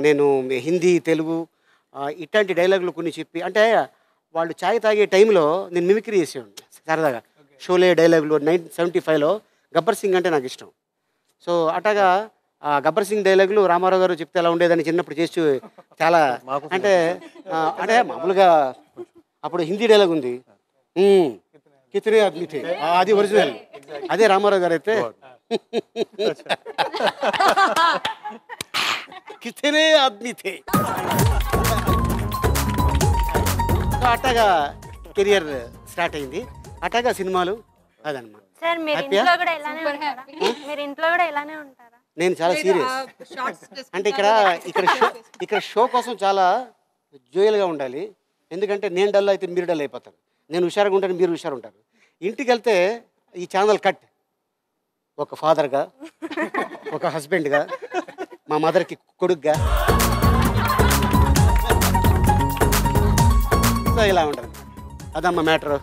నేను హిందీ, తెలుగు ఇట్లాంటి డైలాగులు కొన్ని చెప్పి, అంటే వాళ్ళు ఛాయ్ తాగే టైంలో నేను మిమిక్రీ చేసేవాడిని సరదాగా. షోలే డైలాగులు 1975లో గబ్బర్ సింగ్ అంటే నాకు ఇష్టం. సో అట్లాగా గబ్బర్ సింగ్ డైలాగులు రామారావు గారు చెప్తే ఎలా ఉండేదని చిన్నప్పుడు చేసి చాలా అంటే మామూలుగా అప్పుడు హిందీ డైలాగ్ ఉంది, కితనే ఆద్మీ థే, అది ఒరిజినల్. అదే రామారావు గారు అయితే కితనే ఆద్మీ థే. సో అట్టగా కెరియర్ స్టార్ట్ అయింది, అట్టగా సినిమాలు అదనమాట. సార్ మీరు ఇంట్లో కూడా ఇలానే ఉంటారా? మీరు ఇంట్లో కూడా ఇలానే ఉంటారా? నేను చాలా సీరియస్. అంటే ఇక్కడ షో కోసం చాలా జోయల్గా ఉండాలి. ఎందుకంటే నేను డల్ అయితే మీరు డల్ అయిపోతారు, నేను హుషారుగా ఉంటాను మీరు హుషారు ఉంటారు. ఇంటికి వెళ్తే ఈ ఛానల్ కట్, ఒక ఫాదర్గా, ఒక హస్బెండ్గా, మా మదర్కి కొడుకుగా, సో ఇలా ఉంటుంది. అదమ్మా మ్యాటర్.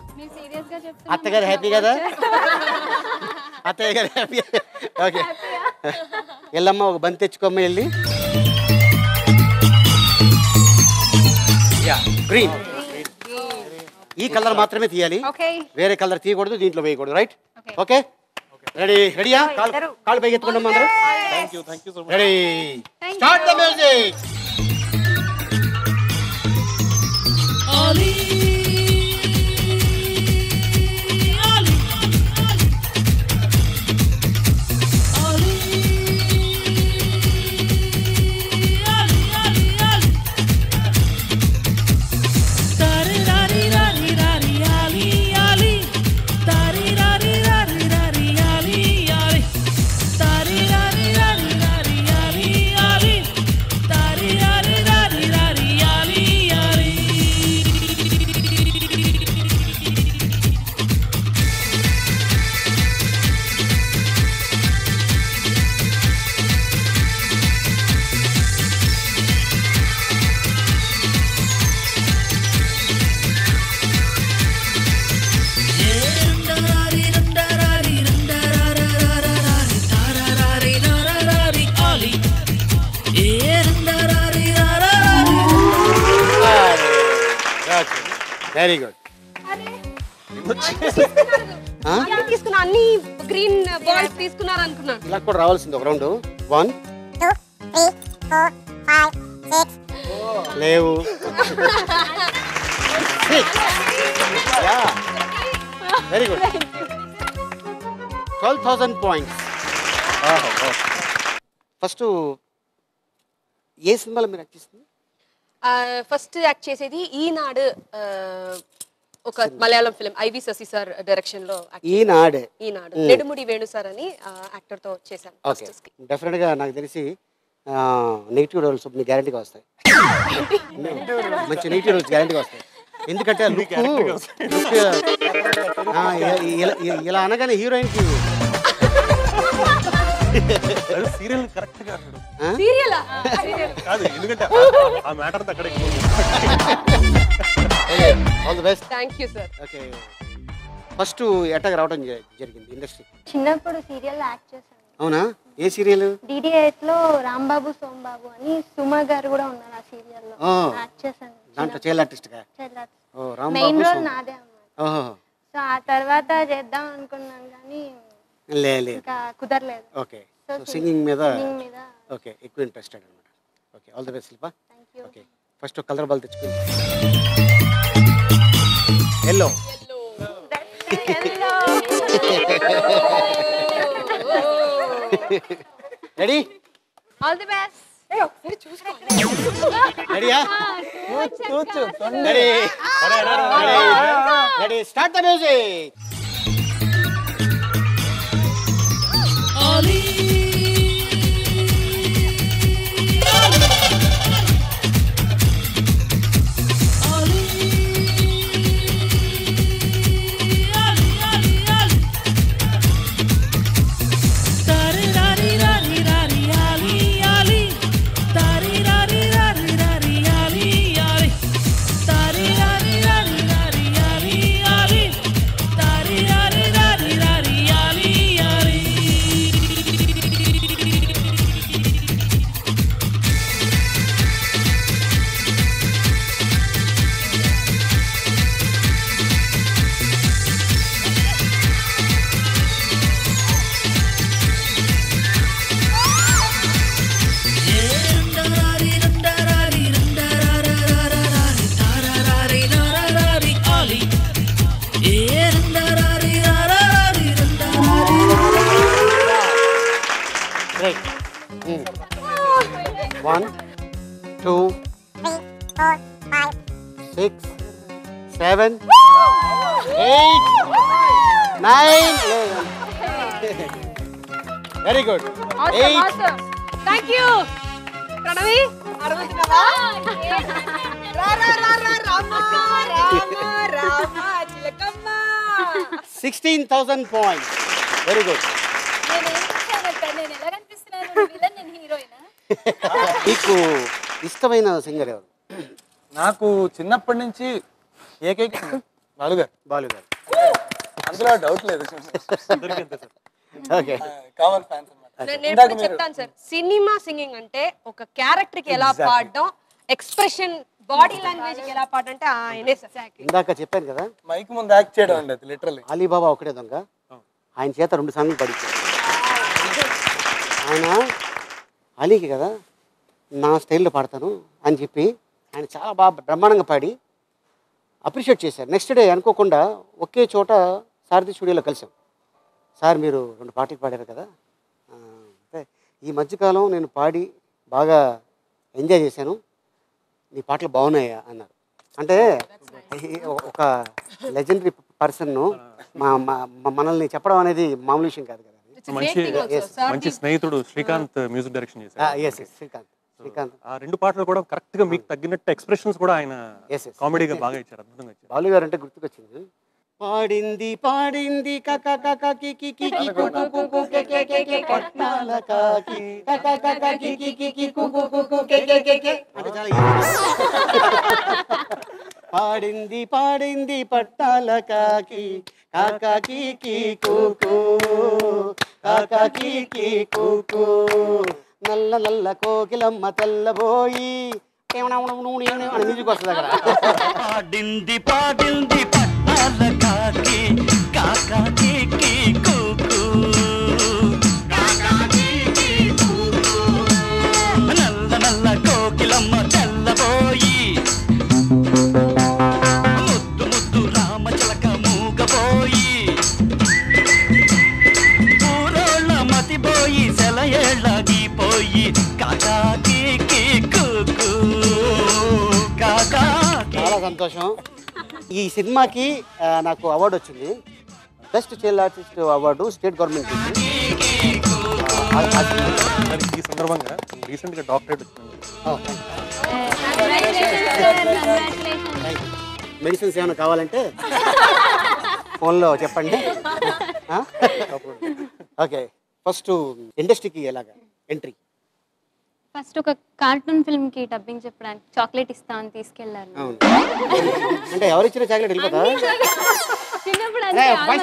అత్తగారు హ్యాపీ కదా? అత్తయ్య గారు హ్యాపీ. ఓకే వెళ్ళమ్మా ఒక బంతి తెచ్చుకోమ్మ వెళ్ళి గ్రీన్ ఈ కలర్ మాత్రమే తీయాలి వేరే కలర్ తీయకూడదు దీంట్లో వేయకూడదు రైట్ ఓకే రెడీయా కాళ్ళు పైకి ఎత్తుకోండి అందరూ ready start the music very good తీసుకున్నా అన్ని గ్రీన్ బాల్స్ తీసుకున్నారు అనుకున్నా ఇలా కూడా రావాల్సింది ఒక రౌండ్ 1 2 3 4 5 6 లేవు వెరీ గుడ్ 12,000 పాయింట్స్ ఫస్ట్ ఏ సినిమాలో మీరు యాక్ట్ చేసింది ఫస్ట్ యాక్ట్ చేసేది ఈనాడు ఒక Malayalam film IV Sasi sir direction లో ఈనాడు నెడుముడి వేణు సార్ అని యాక్టర్ తో చేశాను ఓకే డెఫినెట్ గా నాకు తెలిసి నెగిటివ్ రోల్స్ మీ గ్యారంటీగా వస్తాయి మంచి నెగిటివ్ రోల్స్ గ్యారంటీగా వస్తాయి ఎందుకంటే లుక్ ఇలా అనగానే హీరోయిన్ కి సీరియల్ కరెక్ట్ గా సీరియల్ కాదు ఎందుకంటే ఆ మ్యాటర్ అక్కడే all the best thank you sir okay first attack రావడం జరిగింది ఇండస్ట్రీ చిన్నప్పుడు సీరియల్ యాక్ట్ చేశాను అవునా ఏ సీరియల్ DD8 లో రాంబాబు సోంబాబు అని సుమ గారు కూడా ఉన్నారు ఆ సీరియల్ లో యాక్ట్ చేశాను దాంట్లో చైల్డ్ ఆర్టిస్ట్ గా ఓ రాంబాబు మెయిన్ రోల్ నాదే అన్నమాట ఓహో సో ఆ తర్వాత చేద్దాం అనుకున్నాను కానీ లేదు ఇంకా కుదరలేదు ఓకే సో సింగింగ్ మీద ఓకే ఎక్కువ ఇంట్రెస్టెడ్ అన్నమాట okay all the best Shilpa okay first colour ball తెచ్చుకోండి yellow ready all the best ఒకసారి చూసుకో రెడీయా ready start the music One, 2, 3, 4, 5, 6, 7, 8, 9. Very good. Awesome, awesome. Thank you. Pranavi, అడుగుతున్నావా? రామ చిలకమ్మ 16,000 points. Very good. మీకు ఇష్టమైన singer ఎవరు? నాకు చిన్నప్పటి నుంచి ఏకైక బాలుగారు బాలుగారు అందులో డౌట్ లేదు. ఓకే కామన్ ఫ్యాన్స్ నేను ఇప్పుడు చెప్తాను సార్. సినిమా సింగింగ్ అంటే ఒక క్యారెక్టర్ కి ఎలా పాడడం, ఎక్స్ప్రెషన్ బాడీ లాంగ్వేజ్ కి ఎలా పాడడం అంటే ఆయనే సార్. ఇందాక చెప్పాను కదా మైక్ ముందు యాక్ట్ చేయడం అండి అది లిటరల్లీ. అలీబాబా ఒకటే దొంగ ఆయన చేత 2 సాంగ్లు పాడించారు. ఆయన అలీకి కదా నా స్టైల్లో పాడతాను అని చెప్పి ఆయన చాలా బాగా బ్రహ్మాండంగా పాడి అప్రిషియేట్ చేశారు. నెక్స్ట్ డే అనుకోకుండా ఒకే చోట సారథి స్టూడియోలో కలిసాం. సార్ మీరు 2 పాటలు పాడారు కదా, అంటే ఈ మధ్యకాలం నేను పాడి బాగా ఎంజాయ్ చేశాను, నీ పాటలు బాగున్నాయా అన్నారు. అంటే ఒక లెజెండరీ పర్సన్ను మనల్ని చెప్పడం అనేది మామూలు విషయం కాదు కదా. మంచి స్నేహితుడు శ్రీకాంత్ మ్యూజిక్ డైరెక్షన్ చేశారు. శ్రీకాంత్ ఆ 2 పాటలు కూడా కరెక్ట్ గా మీకు తగ్గినట్టు ఎక్స్ప్రెషన్స్ కూడా ఆయన కామెడీగా బాగా ఇచ్చారు, అద్భుతంగా ఇచ్చారు. బాలు గారు అంటే గుర్తుకొచ్చింది. పాడింది పాడింది కాకా కాకా కికి కికి కుకు కుకు కెకె కెకె పట్నాల కాకి కాకా కాకా కికి కికి కుకు కుకు కెకె కెకె అంటే చాలా పాడింది పాడింది పట్టాల కాకి కాకా కికి కుకు కాకా కికి కుకు నల్ల నల్ల కోకిలమ్మ తెల్లబోయి మ్యూజిక్ వస్తుంది అక్కడ. పాడింది పాడింది పట్టాల కాకి కాకా కికి కుకు నల్ల నల్ల కోకిలమ్మ తెల్లబోయి ముద్దు ముద్దు రామచిలక మూగబోయి ఊరోళ్ళ మతిపోయి సెలయేళ్ళగిపోయి కాకా కికి కుకు కాకా. చాలా సంతోషం. ఈ సినిమాకి నాకు అవార్డు వచ్చింది, best child artist award state government. ఈ సందర్భంగా రీసెంట్ గా డాక్టరేట్ వచ్చింది. మెడిసిన్స్ ఏమైనా కావాలంటే ఫోన్లో చెప్పండి. ఓకే, ఫస్ట్ ఇండస్ట్రీకి ఎలాగా ఎంట్రీ? ఫస్ట్ ఒక కార్టూన్ ఫిల్మ్ కి డబ్బింగ్ చెప్పడానికి చాక్లెట్ ఇస్తా అని తీసుకెళ్లారు. అంటే ఎవరు ఇచ్చిన చాక్లెట్ వెళ్ళిపోతా? చిన్నప్పుడు అలా 3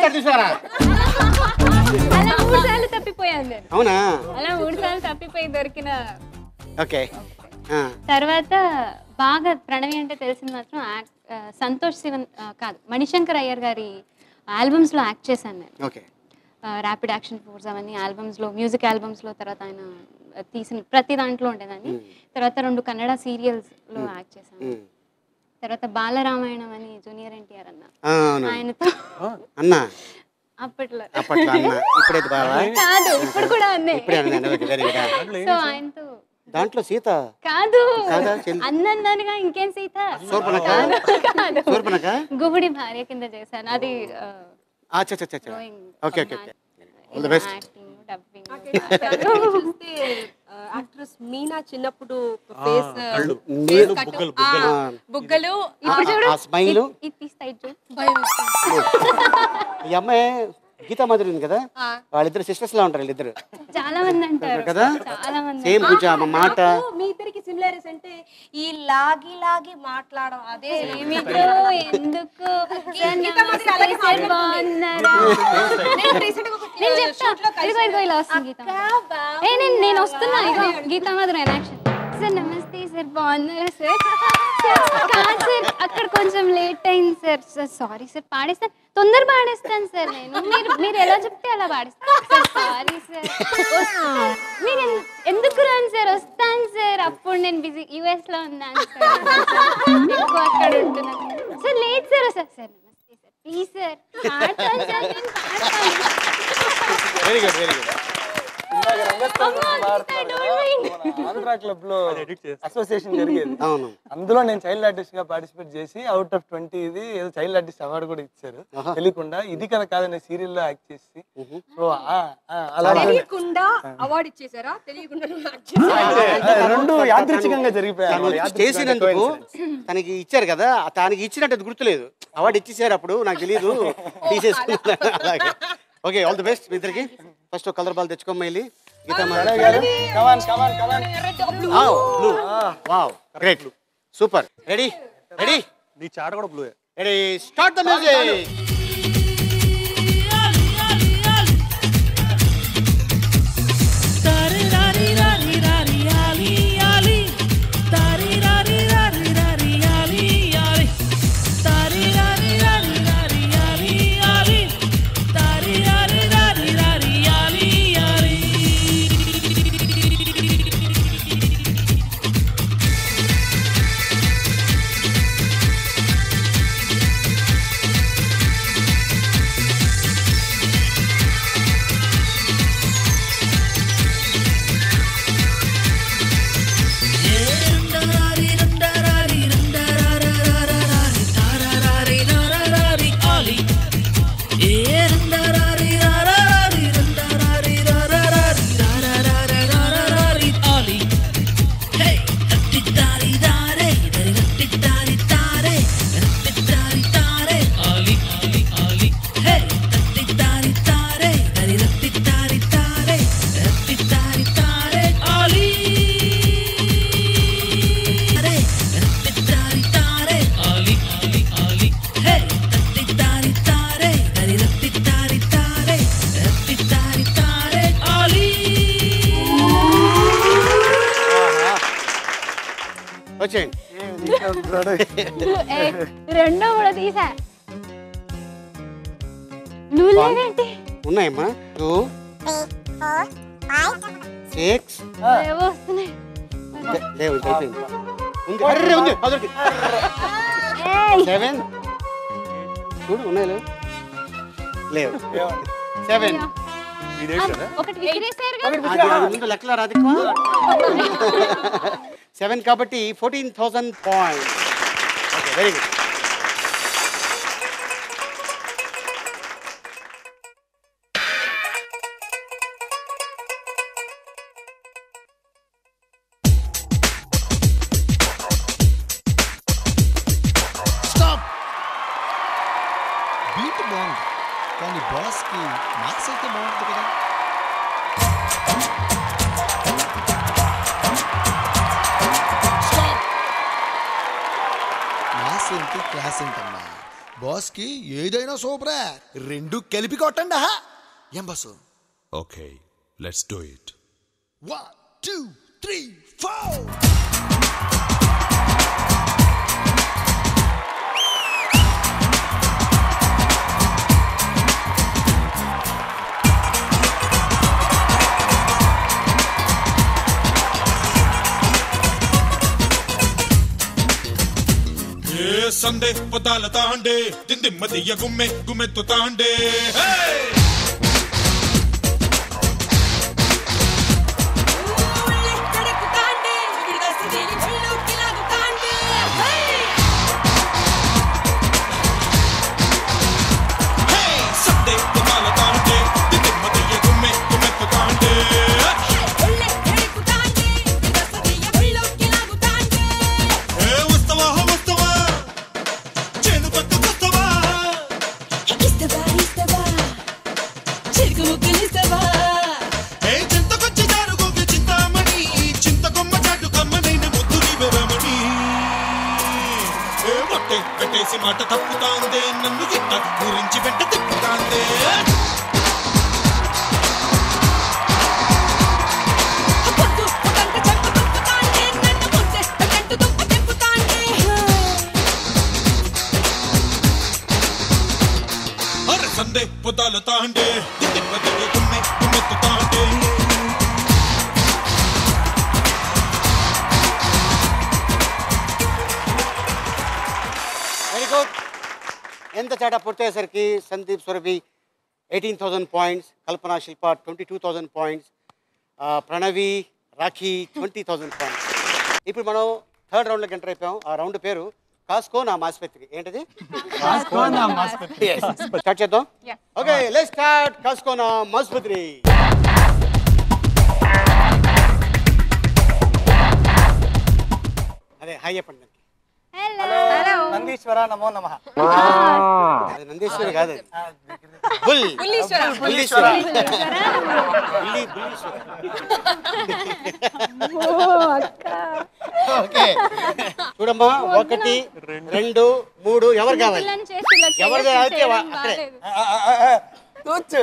సార్లు తప్పిపోయాను నేను. అవునా? అలా 3 సార్లు తప్పిపోయి దొరికిన. ఓకే. తర్వాత బాగా ప్రణవి అంటే తెలిసింది మాత్రం సంతోష్ శివన్ కాదు, మణిశంకర్ అయ్యర్ గారి ఆల్బమ్స్ లో యాక్ట్ చేశాను నేను. ఓకే. ర్యాపిడ్ యాక్షన్ ఫోర్స్ అవన్నీ ఆల్బమ్స్ లో, మ్యూజిక్ ఆల్బమ్స్ లో. తర్వాత ఆయన తీసిన ప్రతి దాంట్లో ఉండేదాన్ని. తర్వాత 2 కన్నడ సీరియల్స్ లో యాక్ట్ చేశాను. తర్వాత బాలరామాయణం అని జూనియర్ ఎన్టీఆర్ అన్న ఆయనతో అన్న అప్పట్లో కాదు, ఇప్పుడు కూడా అన్నే. సో ఆయనతో దాంట్లో సీత కాదు అన్నగా ఇంకేం సీత గుబుడి భార్య కింద చేశాను. అది యాక్ట్రెస్ మీనా చిన్నప్పుడు ఫేస్ బుగ్గలు ఇప్పుడు చూడు ఈ అమ్మాయి గీతా మాధురి ఉంది కదా, వాళ్ళిద్దరు సిస్టర్స్ లా ఉంటారు. వీళ్ళిద్దరు చాలా మంది అంటారు కదా, సేమ్ కొంచెం మాట. మీ ఇద్దరికి సిమిలారిటీస్ అంటే ఈ లాగి లాగి మాట్లాడడం అదే ఎందుకు నేను వస్తున్నా గీతా మాధురి యాక్షన్. సార్ నమస్తే సార్, బాగున్నారా సార్? కాదు సార్ అక్కడ కొంచెం లేట్ అయింది సార్. సార్ సారీ సార్, పాడేస్తాను, తొందర పాడేస్తాను సార్. నేను మీరు ఎలా చెప్తే అలా పాడేస్తాను సార్. సారీ సార్, మీరు ఎందుకు రాను సార్? వస్తాను సార్. అప్పుడు నేను బిజీ యూఎస్ లో ఉన్నాను సార్, ఎక్కువ అక్కడ ఉంటున్నాను sir. Late sir. Sir sir నమస్తే సార్, ప్లీజ్ సార్ పాడతాను సార్, నేను పాడతాను. ఆంధ్ర క్లబ్ లో అసోసియేషన్ జరిగేది, అందులో నేను చైల్డ్ ఆర్టిస్ట్ గా పార్టిసిపేట్ చేసి అవుట్ ఆఫ్ 20 ఇది ఏదో చైల్డ్ ఆర్టిస్ట్ అవార్డు కూడా ఇచ్చారు తెలియకుండా. ఇది కదా కాదనే సీరియల్ లో యాక్ట్ చేసి, సో అలా అవార్డు ఇచ్చేసారా? తెలియకుండా 2 యాదృచ్ఛికంగా జరిగిపోయాయి. చేసినందుకు తనకి ఇచ్చారు కదా, తనకి ఇచ్చినట్టు గుర్తులేదు, అవార్డు ఇచ్చేసారు. అప్పుడు నాకు తెలియదు, తీసేసుకున్నాను. అలాగే ఓకే, ఆల్ ది బెస్ట్ మీ ఇద్దరికి. ఫస్ట్ కలర్ బాల్ తెచ్చుకోమ్మ వెళ్ళి. Geeta great, super. Ready ready, నీ చాట కూడా blue. Ready, start the music. వచ్చేయండి. రెండో కూడా తీసా. నువ్వులేవేంటి? ఉన్నాయమ్మా. 2 6 ఏవో వస్తున్నాయి. లేవు అయిపోయింది. ఉంది అర్రే ఉంది అదొకటి. 7 చూడు ఉన్నాయి లేవు 7 ఒకటి విసిరేసారు కదా. ముందు లెక్కలో రాదు 7 కాబట్టి 14,000 points. Okay very good. Beat బాగుంది కానీ బాస్కి మార్క్స్ అయితే బాగుంటుంది కదా. క్లాస్ ఏంటి క్లాస్ ఏంటమ్మా, బాస్కి ఏదైనా సూపరే, రెండు కలిపి కొట్టండి. ఏం boss? Okay let's do it. 1 2 3 4. సందే పదాల తాండే దిమ్మ గుమ్మె గుమ్మెత్తు తాండే. పెట్టేసి మాట తప్పుతాందే, నన్ను గిట్ట గురించి వెంట తిప్పుతాందే. అరే సందే పొదాల తాండే గుమ్మె గుమ్మెత్తు తాండే. Very good. ఎంత తేడా పూర్తయ్యేసరికి సందీప్ సురభి 18,000 పాయింట్స్, కల్పన శిల్ప 22,000 పాయింట్స్, ప్రణవి రాఖీ 20,000 పాయింట్స్. ఇప్పుడు మనం థర్డ్ రౌండ్లోకి ఎంటర్ అయిపోయాం. ఆ రౌండ్ పేరు కాస్కో నా మాస్పత్రి. ఏంటది? స్టార్ట్ చేద్దాం. ఓకే లెట్స్ స్టార్ట్ కాస్కో నా మాస్పత్రి. అదే హాయ్ చెప్పండి. నందీశ్వర నమో నమః. అది నందీశ్వరి కాదు, చూడమ్మా. 1 2 3 ఎవరు కావాలి?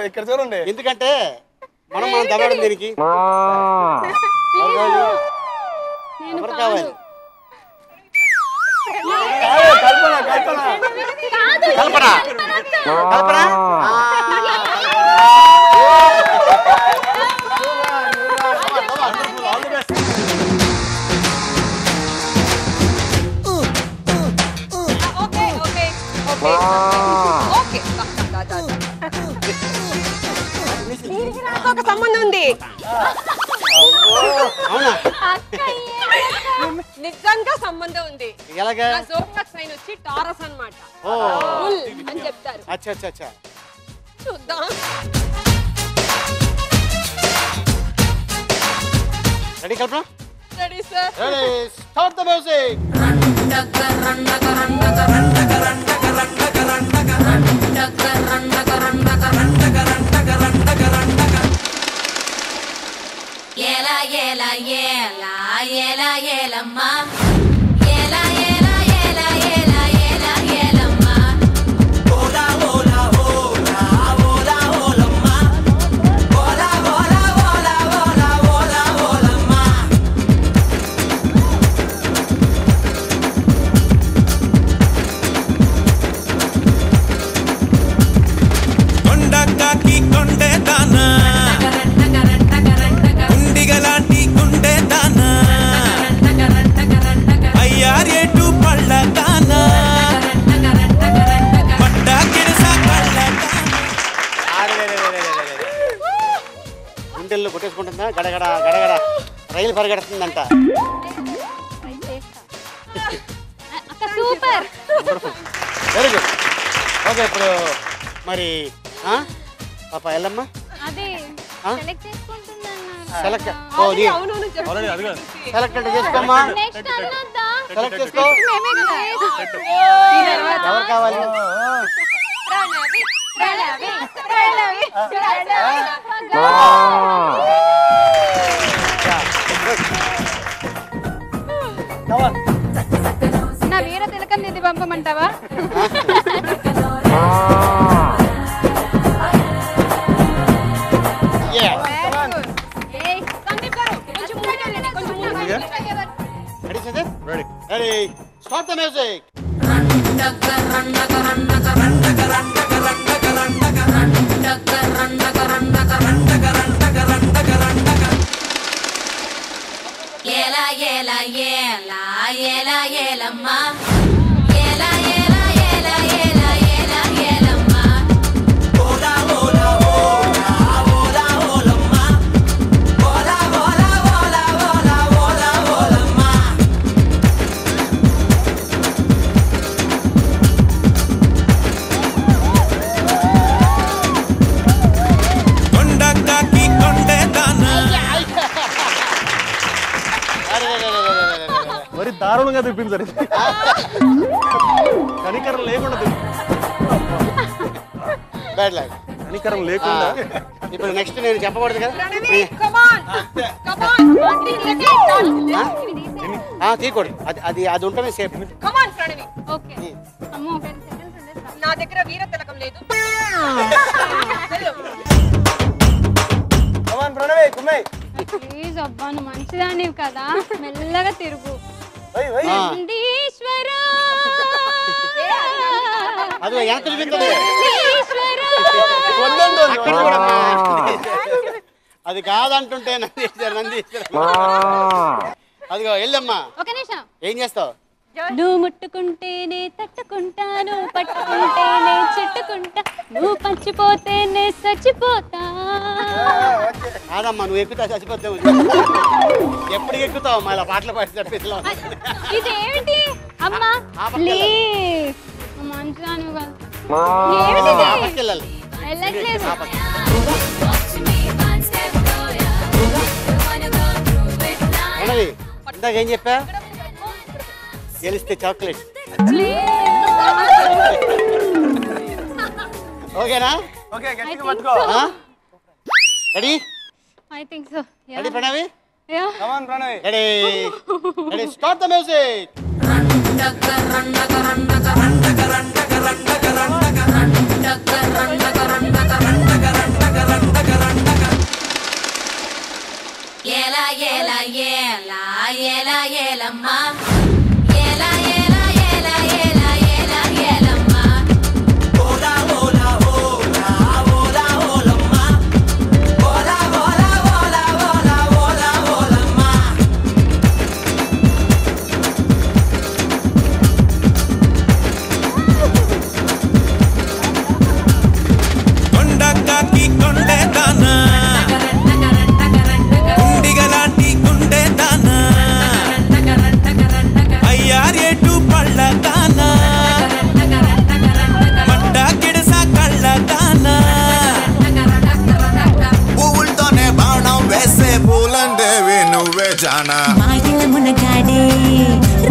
ఇక్కడ చూడండి. ఎందుకంటే మనం దవ్వడం దీనికి. ఎవరు కావాలి? కల్పన కల్పన కల్పన కల్పన. ఒక సంబంధం ఉంది. నిజంగా సంబంధం ఉంది. నా జోడియాక్ సైన్ వచ్చి టారస్ అన్నమాట. బుల్ అని చెప్తారు. అచ్చా అచ్చా అచ్చా. చూద్దాం. Ready Kalpana? Ready sir. Ready. Start the music. ఏలా ఏలా ఏలా ఏలా ఏలమ్మా ఏలా ఏలా ఏలా ఏలా ఏలా ఏలమ్మా ఓలా ఓలా ఓలా ఓలా ఓలమ్మా ఓలా ఓలా ఓలా ఓలా ఓలా ఓలమ్మా చేసుకుంటుందా? గడగడ గడగడ రైలు పరిగెడుతుందంట. Super, very good. ఓకే, ఇప్పుడు మరి పాప ఎల్లమ్మ సెలెక్ట్ అంటే చేసుకోమ్మా. సెలెక్ట్ చేసుకో. ఎవరు కావాలి? నా వీర తిలకం నిధి పంపమంటావా? Ready? Ready. Start the music. Yela yela yela yela yela ma. Yela yela yela yela yela yela ma. Hola hola hola hola hola ma. Hola hola hola hola hola hola ma. కొండకి కొండే దానా. మరి దారుణంగా తిప్పింది సరే. కనికరం లేకుండా కనికరం లేకుండా. ఇప్పుడు నెక్స్ట్ నేను చెప్పకూడదు కదా, తీయకూడదు. అది అది ఉంటేనే సేఫ్. నా దగ్గర వీర తిలకం లేదు. ప్లీజ్ అబ్బా, నువ్వు మంచిదానివి కదా, మెల్లగా తిరుగు. అది ఎంత అది కాదంటుంటే నందీశ్వర. అదిగో వెళ్ళమ్మా. ఒక నిమిషం. ఏం చేస్తావు? నువ్వు ముట్టుకుంటేనే తట్టుకుంటాను, పట్టుకుంటేనే చుట్టుకుంటా, నువ్వు పచ్చిపోతేనే చచ్చిపోతా. కాదమ్మా, నువ్వు ఎక్కుతా చచ్చిపోతావు. ఎప్పుడు ఎక్కుతావు మళ్ళీ పాటలు పాడి చెప్పేసి. ఇదేమిటి అమ్మా? ప్లీజ్, మంచిదాను కదా. వెళ్ళట్లేదు. ఇందాక ఏం చెప్పా? గెలిస్తే చాక్లెట్. ఓకేనా? Ready? I think so. Yeah. Ready, Pranavi? Yeah. Come on, Pranavi. Ready? Ready? Start the music. Yela yela yela yela yela ma. Yela yela yela yela yela yela ma. Hola hola hola hola hola ma. Hola hola hola hola hola hola ma. కొండకి కొండే దానా. కుండిగలాంటి గుండె దానా. అయ్యారేటు పళ్ళ దానా. మడ్డ గిడస కళ్ళ దానా. పువ్వులతోనే బాణం వేసే పూలండేవి నువ్వే జానా. మాయల మునగాడే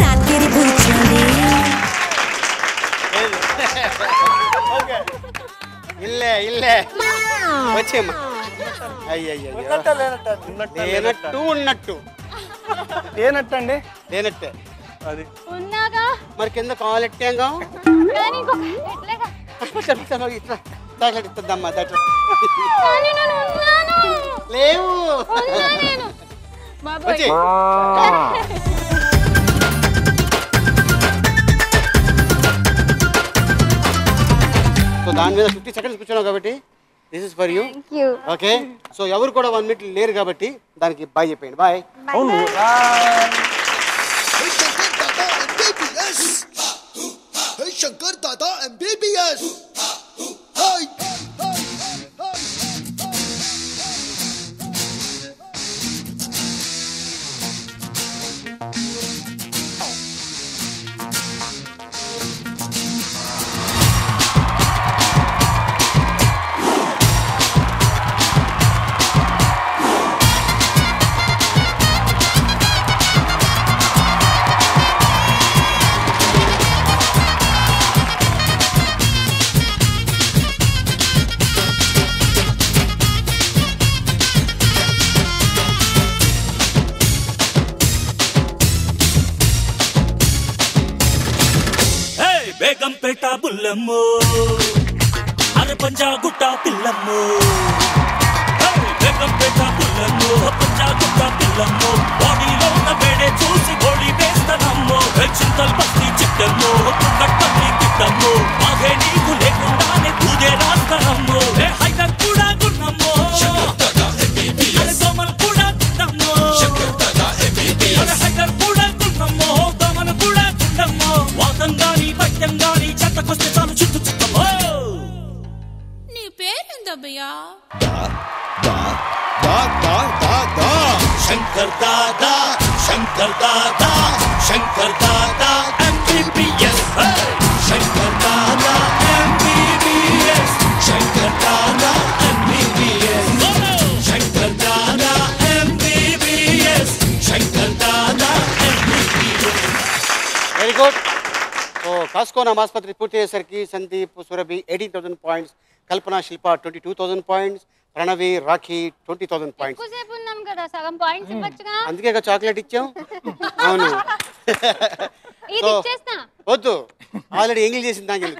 రాత్రి కూర్చోడే. ఇల్లే ఇల్లే వచ్చేమ్మా. అయ్యయ్యో, లేనట్టు ఉన్నట్టు. లేనట్టండి. లేనట్టే అది ఉన్నాగా. మరి కింద కాలెట్టాగా. కానీ ఇంకొక ఎట్లేగా. ఇట్లా చాక్లెట్ ఇస్తుందమ్మా. కానీ నేను ఉన్నాను. లేవు. ఉన్నా నేను. బాబాయ్. సో దాని మీద 50 సెకండ్స్ కూర్చున్నావు కాబట్టి this is for you. Okay, so ఎవరు కూడా 1 minute లేరు కాబట్టి దానికి బాయ్ చెప్పండి. బాయ్. అవును. శంకర్ దాదా MBBS. బేగంపేట బుల్లమ్మో అరే పంజాగుట్ట పిల్లమ్మో బేగంపేట బుల్లమ్మో పంజాగుట్ట పిల్లమ్మో బాడీలో ఉన్న వేడే చూసి గోళీ వేస్తానమ్మో చింతల్ బస్తి చిట్టమ్మో కట్టని గిట్టమ్మో అదే నీకు లేకుండానే పూజే రాస్తానమ్మో హైదర్ కూడా గున్నమ్మో దోమలు కూడా గున్నమ్మో హైదర్ కూడా గున్నమ్మో దోమలు కూడా గున్నమ్మో వాతం గాని పట్యం గాని చెత్తకొస్తే చాలు చుట్టూ చుట్టమ్మో నీ పేరేందబ్బయ్యా Shankar Dada Shankar Dada Shankar Dada MBBS Shankar Dada MBBS Shankar Dada MBBS Shankar Dada MBBS Shankar Dada MBBS. Very good. So కాస్కోనా ఆసుపత్రి పూర్తి అయ్యేసరికి సందీప్ సురభి 18,000 పాయింట్స్, కల్పన శిల్ప 22,000 పాయింట్స్, ప్రణవి రాఖీ 20,000 పాయింట్స్. ఎక్కువసేపు ఉన్నాం కదా, సగం పాయింట్స్ ఇవ్వచ్చుగా. అందుకే చాక్లెట్ ఇచ్చాం. అవును, ఇది ఇచ్చేస్తా. వద్దు, ఆల్రెడీ ఎంగిల్ చేసింది దానికి.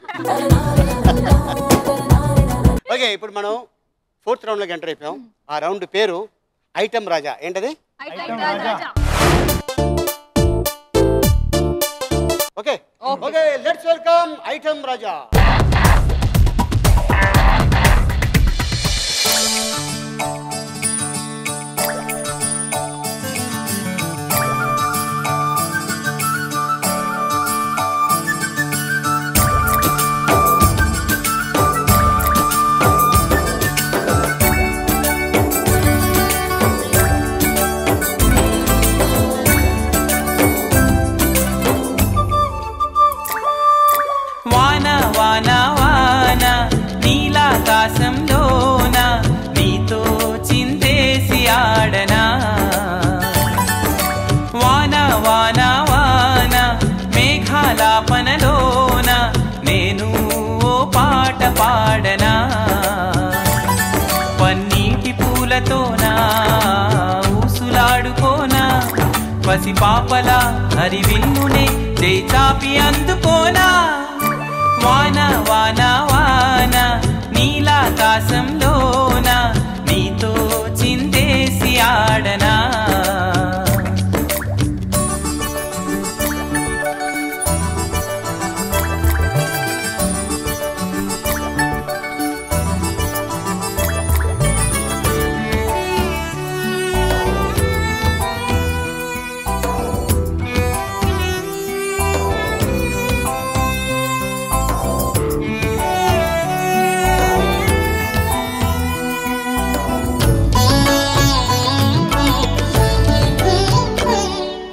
ఓకే, ఇప్పుడు మనం 4th రౌండ్లోకి ఎంటర్ అయిపోయాం. ఆ రౌండ్ పేరు ఐటమ్ రాజా. ఏంటది? Okay okay, let's welcome item Raja. నీలాకాశంలోన నీతో చిందేసి ఆడనా, వాన వాన వాన మేఘాలాపనలోన నేను ఓ పాట పాడనా, పన్నీటి పూలతోనా ఊసులాడుకోనా, పసిపాపలా హరివిల్లునే చేచాపి అందుకోనా, వాన వాన వాన నీలాకాశంలోన నీతో చిందేసి ఆడనా.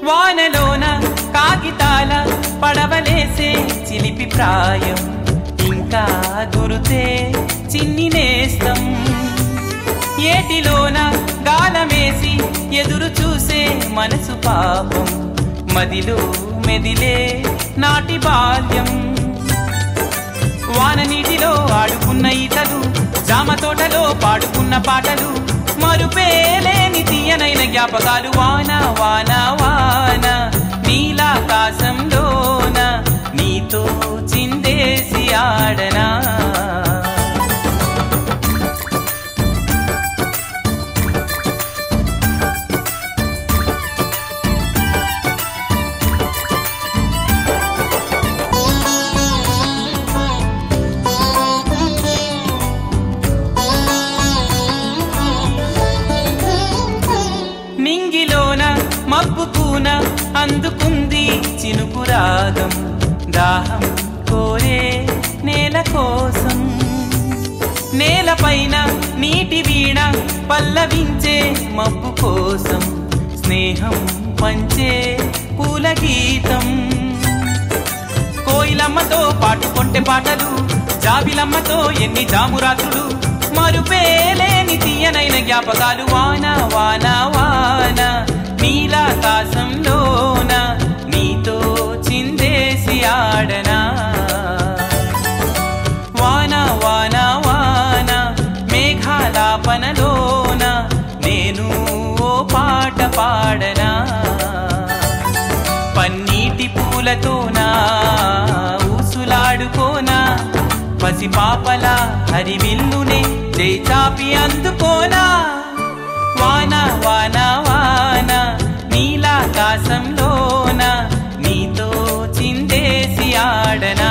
వానలోన కాగితాల పడవలేసే చిలిపి ప్రాయం, ఇంకా గురుతే చిన్ని నేస్తం, ఏటిలోన గాలమేసి ఎదురు చూసే మనసు పాపం, మదిలో మెదిలే నాటి బాల్యం, వాన నీటిలో ఆడుకున్న ఈతలు, జామ తోటలో పాడుకున్న పాటలు, మరుపేలేని తీయనైన జ్ఞాపకాలు, వాన వాన వాన నీలాకాశంలోన నీతో చిందేసి ఆడనా. నింగిలోన మబ్బుకూన అందుకుంది చినుకు రాగం, దాహం కోరే నేల కోసం, నేలపైన నీటి వీణ పల్లవించే మబ్బు కోసం, స్నేహం పంచే పూల గీతం, కోయిలమ్మతో పాటుకొంటే పాటలు, జాబిలమ్మతో ఎన్ని జామురాత్రులు, మరుపేలేని తీయనైన జ్ఞాపకాలు, వాన వాన వాన నీలాకాశంలోన నీతో చిందేసి ఆడనా, వాన వాన వాన మేఘాలాపనలోన నేను ఓ పాట పాడనా, పన్నీటి పూలతోనా ఊసులాడు ఊసులాడుకోనా పసి పాపల హరివిల్లునే చేయి చాపి అందుకోనా వాన వాన వాన నీలాకాశంలోన నీతో చిందేసి ఆడనా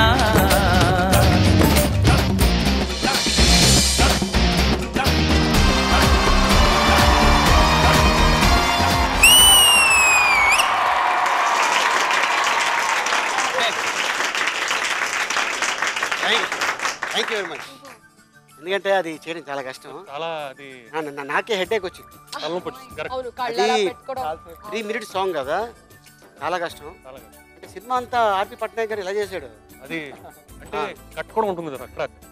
థ్యాంక్ యూ వెరీ మచ్. ఎందుకంటే అది చేయడం చాలా కష్టం. చాలా అది నాకే హెడేక్ వచ్చింది. అవును, కళ్ళలా పెట్టుకోవడం. 3 minutes సాంగ్ కదా, చాలా కష్టం. అంటే సినిమా అంతా ఆర్పి పట్నాయక్ గారు ఇలా చేశాడు. అది అంటే కట్ కూడా ఉంటుంది కదా,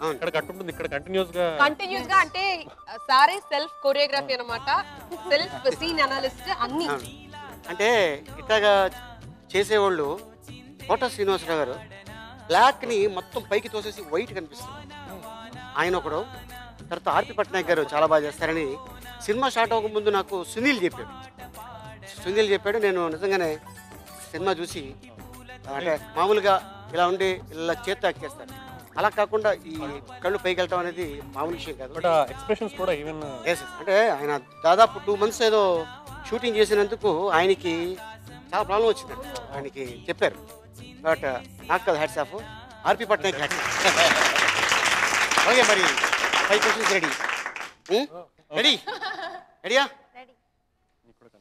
అక్కడ కట్ ఉంటుంది, ఇక్కడ కంటిన్యూస్ గా అంటే సారే సెల్ఫ్ కొరియోగ్రఫీ అన్నమాట, సెల్ఫ్ సీన్ అనాలిస్ట్ అన్ని. అంటే ఇట్లాగా చేసేవాళ్ళు కోట శ్రీనివాసరావు గారు బ్లాక్ని మొత్తం పైకి తోసేసి వైట్ కనిపిస్తుంది, ఆయన ఒకడు. తర్వాత ఆర్పి పట్నాయక్ గారు చాలా బాగా చేస్తారని సినిమా స్టార్ట్ అవ్వక ముందు నాకు సునీల్ చెప్పాడు. నేను నిజంగానే సినిమా చూసి అంటే మామూలుగా ఇలా ఉండి ఇలా చేత్తో యాక్ట్ చేస్తాను, అలా కాకుండా ఈ కళ్ళు పైకి వెళ్ళటం అనేది మామూలు విషయం కాదు. ఎక్స్ప్రెషన్స్ కూడా ఈవెన్ అంటే ఆయన దాదాపు 2 months ఏదో షూటింగ్ చేసినందుకు ఆయనకి చాలా ప్రాబ్లం వచ్చిందండి. ఆయనకి చెప్పారు, బట్ నాకు కదా హ్యాట్స్ ఆఫ్ ఆర్పి పట్నాయక్ హ్యాట్. ఓకే, మరి 5 questions రెడీయా?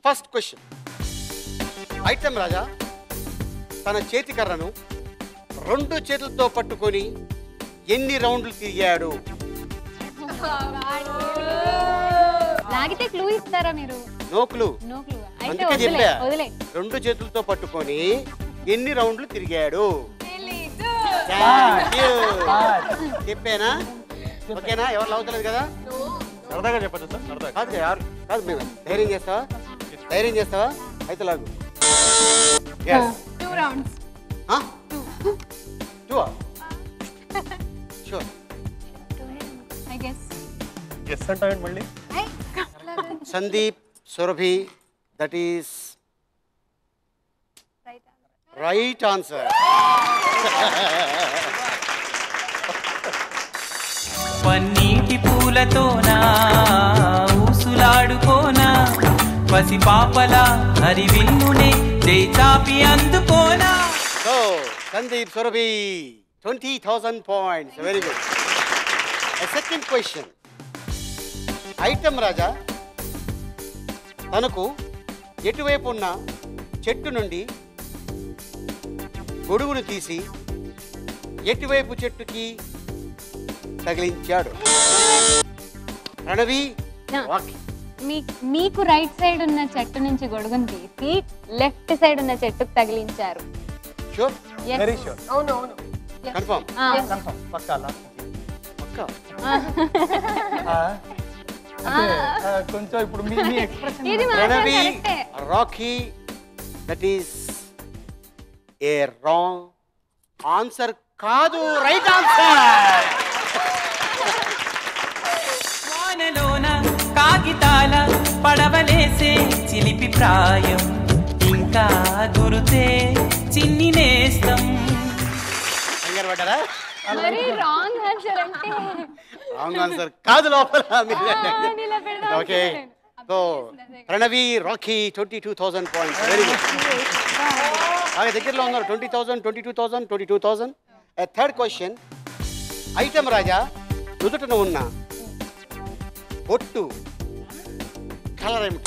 First question. ఐటమ్ రాజా తన చేతి కర్రను 2 చేతులతో పట్టుకొని ఎన్ని రౌండ్లు తిరిగాడు? లాగితే క్లూ ఇస్తారా మీరు? No clue. అందుకే చెప్పా, వదిలే. 2 చేతులతో పట్టుకొని ఎన్ని రౌండ్లు తిరిగాడు? చెప్పానా? ఓకేనా? ఎవరు లాగుతలేదు కదా? సరదాగా చెప్పచ్చు సార్, సరదాగా కాదు. మేము ధైర్యం చేస్తావా? అయితే లాగు. 2 rounds. 2 sure. I guess. Yes అంటావేంటి మళ్ళీ? Sandeep Surabhi, that is right answer. పన్నీటి పూలతోనా ఊసులాడుకోనా పసి పాపల హరివిల్లునే చేయి చాపి అందుకోనా. So Sandeep Surabhi 20,000 points. Very good. Second question. Item Raja తనకు ఎటువైపు ఉన్న చెట్టు నుండి గొడుగును తీసి ఎటువైపు చెట్టుకి తగిలించాడు? ప్రణవి, మీకు రైట్ సైడ్ ఉన్న చెట్టు నుంచి గొడుగును తీసి లెఫ్ట్ సైడ్ ఉన్న చెట్టుకు తగిలించారు. షూర్? Very sure. అవును. కన్ఫర్మ్? పక్కా. కొంచెం ఇప్పుడు మీ expression. Pranavi, Rocky, that is a wrong answer కాదు, రైట్ ఆన్సర్. వానలోన కాగితాల పడవలేసే చిలిపి ప్రాయం ఇంకా గురుతే చిన్ని నేస్తం. పడ్డారా? మరి రాంగ్ ఆన్సర్ అంటే రాంగ్ ఆన్సర్ కాదు లోపల. Okay, so Pranavi, Rocky 22,000 points. Very good. బాగా దగ్గరలో ఉన్నారు. 20,000, 22,000, 22,000. Third question. ఐటమ్ రాజా నుదుటన ఉన్న బొట్టు కలర్ ఏమిటి?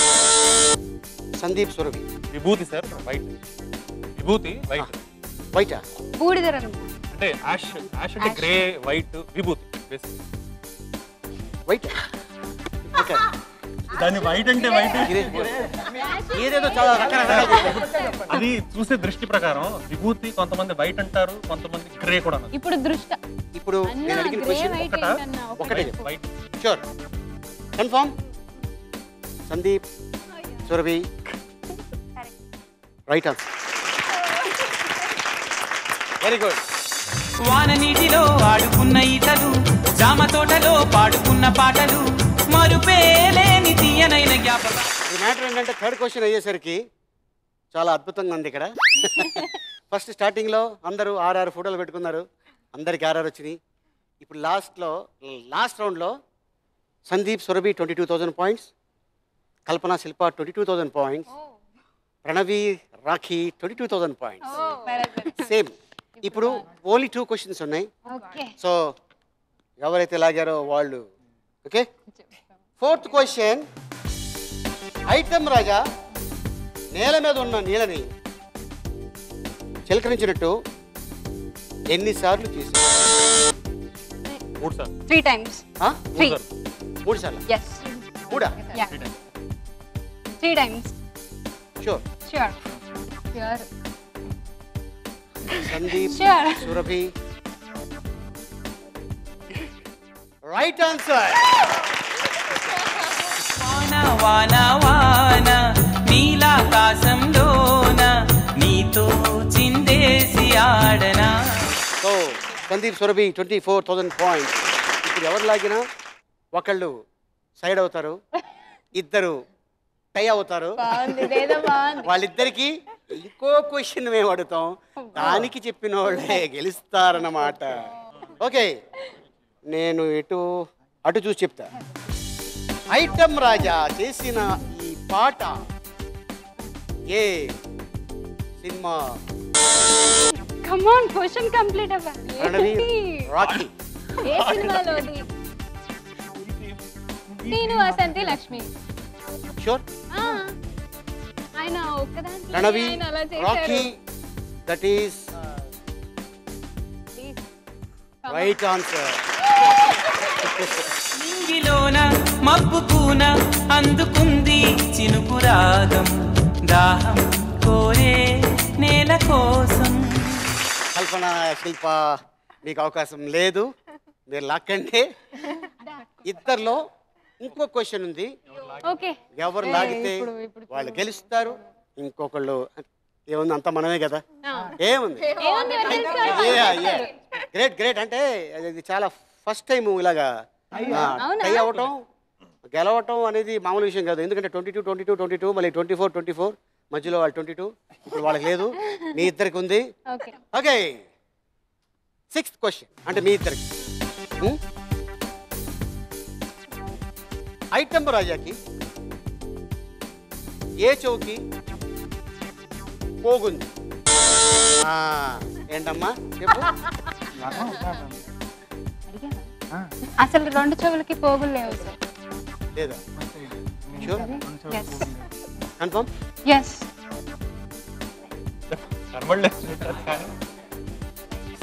సందీప్ సురభి. విభూతి సార్, వైట్. విభూతి వైట్. వైటా? బూడిద రంగు. అంటే యాష్ అంటే గ్రే, వైట్, విభూతి బేసిక్. వైట్. ఓకే, దాని వైట్ అంటే వైట్ ఏదేదో చాలా రకరకాల. అది చూసే దృష్టి ప్రకారం విభూతి కొంతమంది వైట్ అంటారు, కొంతమంది గ్రే కూడా అన్నారు. ఇప్పుడు నేను అడిగిన క్వశ్చన్ ఒకటే. White. Sure? Confirm? Sandeep Surabhi right answer. Very good. వాన నీటిలో ఆడుకున్న ఈతలు, జామ తోటలో పాడుకున్న పాటలు, మరుపేలేని తీయనైన జ్ఞాపకం. ఈ మ్యాటర్ ఏంటంటే థర్డ్ క్వశ్చన్ అయ్యేసరికి చాలా అద్భుతంగా ఉంది ఇక్కడ. ఫస్ట్ స్టార్టింగ్లో అందరూ 6 ఫోటోలు పెట్టుకున్నారు. అందరికి ఆర్ఆర్ వచ్చినాయి. ఇప్పుడు లాస్ట్ రౌండ్లో సందీప్ సురభి 22,000 పాయింట్స్, కల్పన Shilpa 22,000 points, Pranavi Rakhi 22,000 points. Same. ఇప్పుడు ఓన్లీ 2 క్వశ్చన్స్ ఉన్నాయి. సో ఎవరైతే లాగారో వాళ్ళు. Okay, 4th question. ఐటమ్ రాజా నేల మీద ఉన్న నీళ్ళని చిలకరించినట్టు ఎన్నిసార్లు తీసారు? 3 సార్లు. 3 times. 3 సార్లు? Yes. 3? Yeah. 3 times. Sure. Sure. Sandeep Sure. Surabhi right answer. వాన వాన వాన నీలాకాశంలోన నీతో చిందేసి ఆడనా. So Sandeep Surabhi 24,000 points. ఇప్పుడు ఎవరు లాగినా ఒకళ్ళు సైడ్ అవుతారు, ఇద్దరు టై అవుతారు. వాళ్ళిద్దరికి ఇంకో క్వశ్చన్ మేము అడుగుతాం, దానికి చెప్పిన వాళ్ళే గెలుస్తారన్నమాట. ఓకే, నేను అటు చూసి చెప్తా. ఐటమ్ రాజా చేసిన ఈ పాట ఏ cinema? Come on, question complete అవ్వాలి. ప్రణవి రాఖీ. ఏ సినిమాలోది? నేను వసంతి లక్ష్మి. షూర్. ఆయన ఒక్కదాంట్లో ప్రణవి ఆయన అలా రాఖీ, చేశారు. That is right answer. నింగిలోన మబ్బుకున అందుకుంది చినుకు రాగం, దాహం కోరే నేల కోసం. కల్పన శిల్ప మీకు అవకాశం లేదు, మీరు లాక్కండి. ఇద్దరిలో ఇంకో క్వశ్చన్ ఉంది. ఓకే, ఎవరు లాగితే వాళ్ళు గెలుస్తారు. ఇంకొకళ్ళు ఏముంది, అంతా మనమే కదా. ఏముంది, గ్రేట్ గ్రేట్. అంటే ఇది చాలా ఫస్ట్ టైం ఇలాగా టై అవ్వటం గెలవటం అనేది మామూలు విషయం కాదు. ఎందుకంటే 22 మళ్ళీ 24 మధ్యలో వాళ్ళు 22. ఇప్పుడు వాళ్ళకి లేదు, మీ ఇద్దరికి ఉంది. ఓకే, 6th క్వశ్చన్ అంటే మీ ఇద్దరికి. ఐటమ్ రాజాకి ఏ చౌకి పోగుంది? ఏంటమ్మా చెప్పు. అసలు 2 చెవులకి పోగులు లేవు సార్. లేదా? Sure? Confirm? Yes.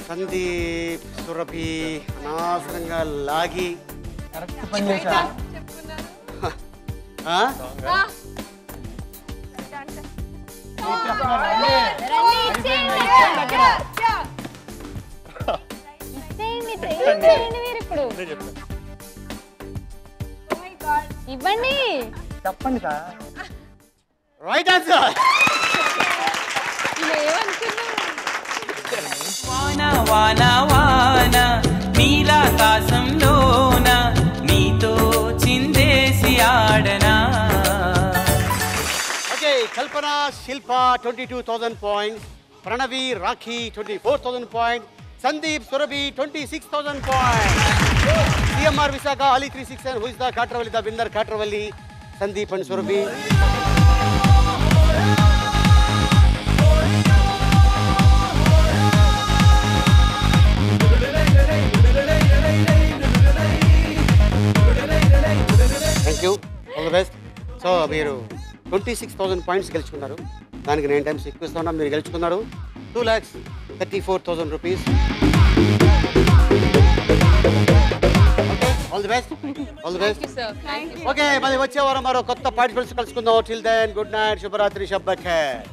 Sandeep Surabhi అనవసరంగా లాగి ఇవ్వండి, చెప్పండి సార్. Right answer. వాన వాన వాన నీలాకాశంలోన నీతో చిందేసి ఆడనా. Okay, Kalpana Shilpa 22,000 points, Pranavi Rakhi 24,000 points, Sandeep Surabhi 26,000 points. CMR Visakha Ali 367 who is the Katravalli, the winner Katravalli, Sandeep and Surabhi. Thank you, all the best. So మీరు 26,000 పాయింట్స్ గెలుచుకున్నారు. దానికి 9 times ఎక్కువ ఇస్తున్నాం. మీరు గెలుచుకున్నారు 2,34,000 rupees. Okay, all the best, all the best. Okay, మళ్ళీ వచ్చే వారం మరో కొత్త పార్టిసిపెంట్స్ కలుసుకుందాం. టిల్ దెన్ గుడ్ నైట్, శుభరాత్రి, షబ్బ్ ఖైర్.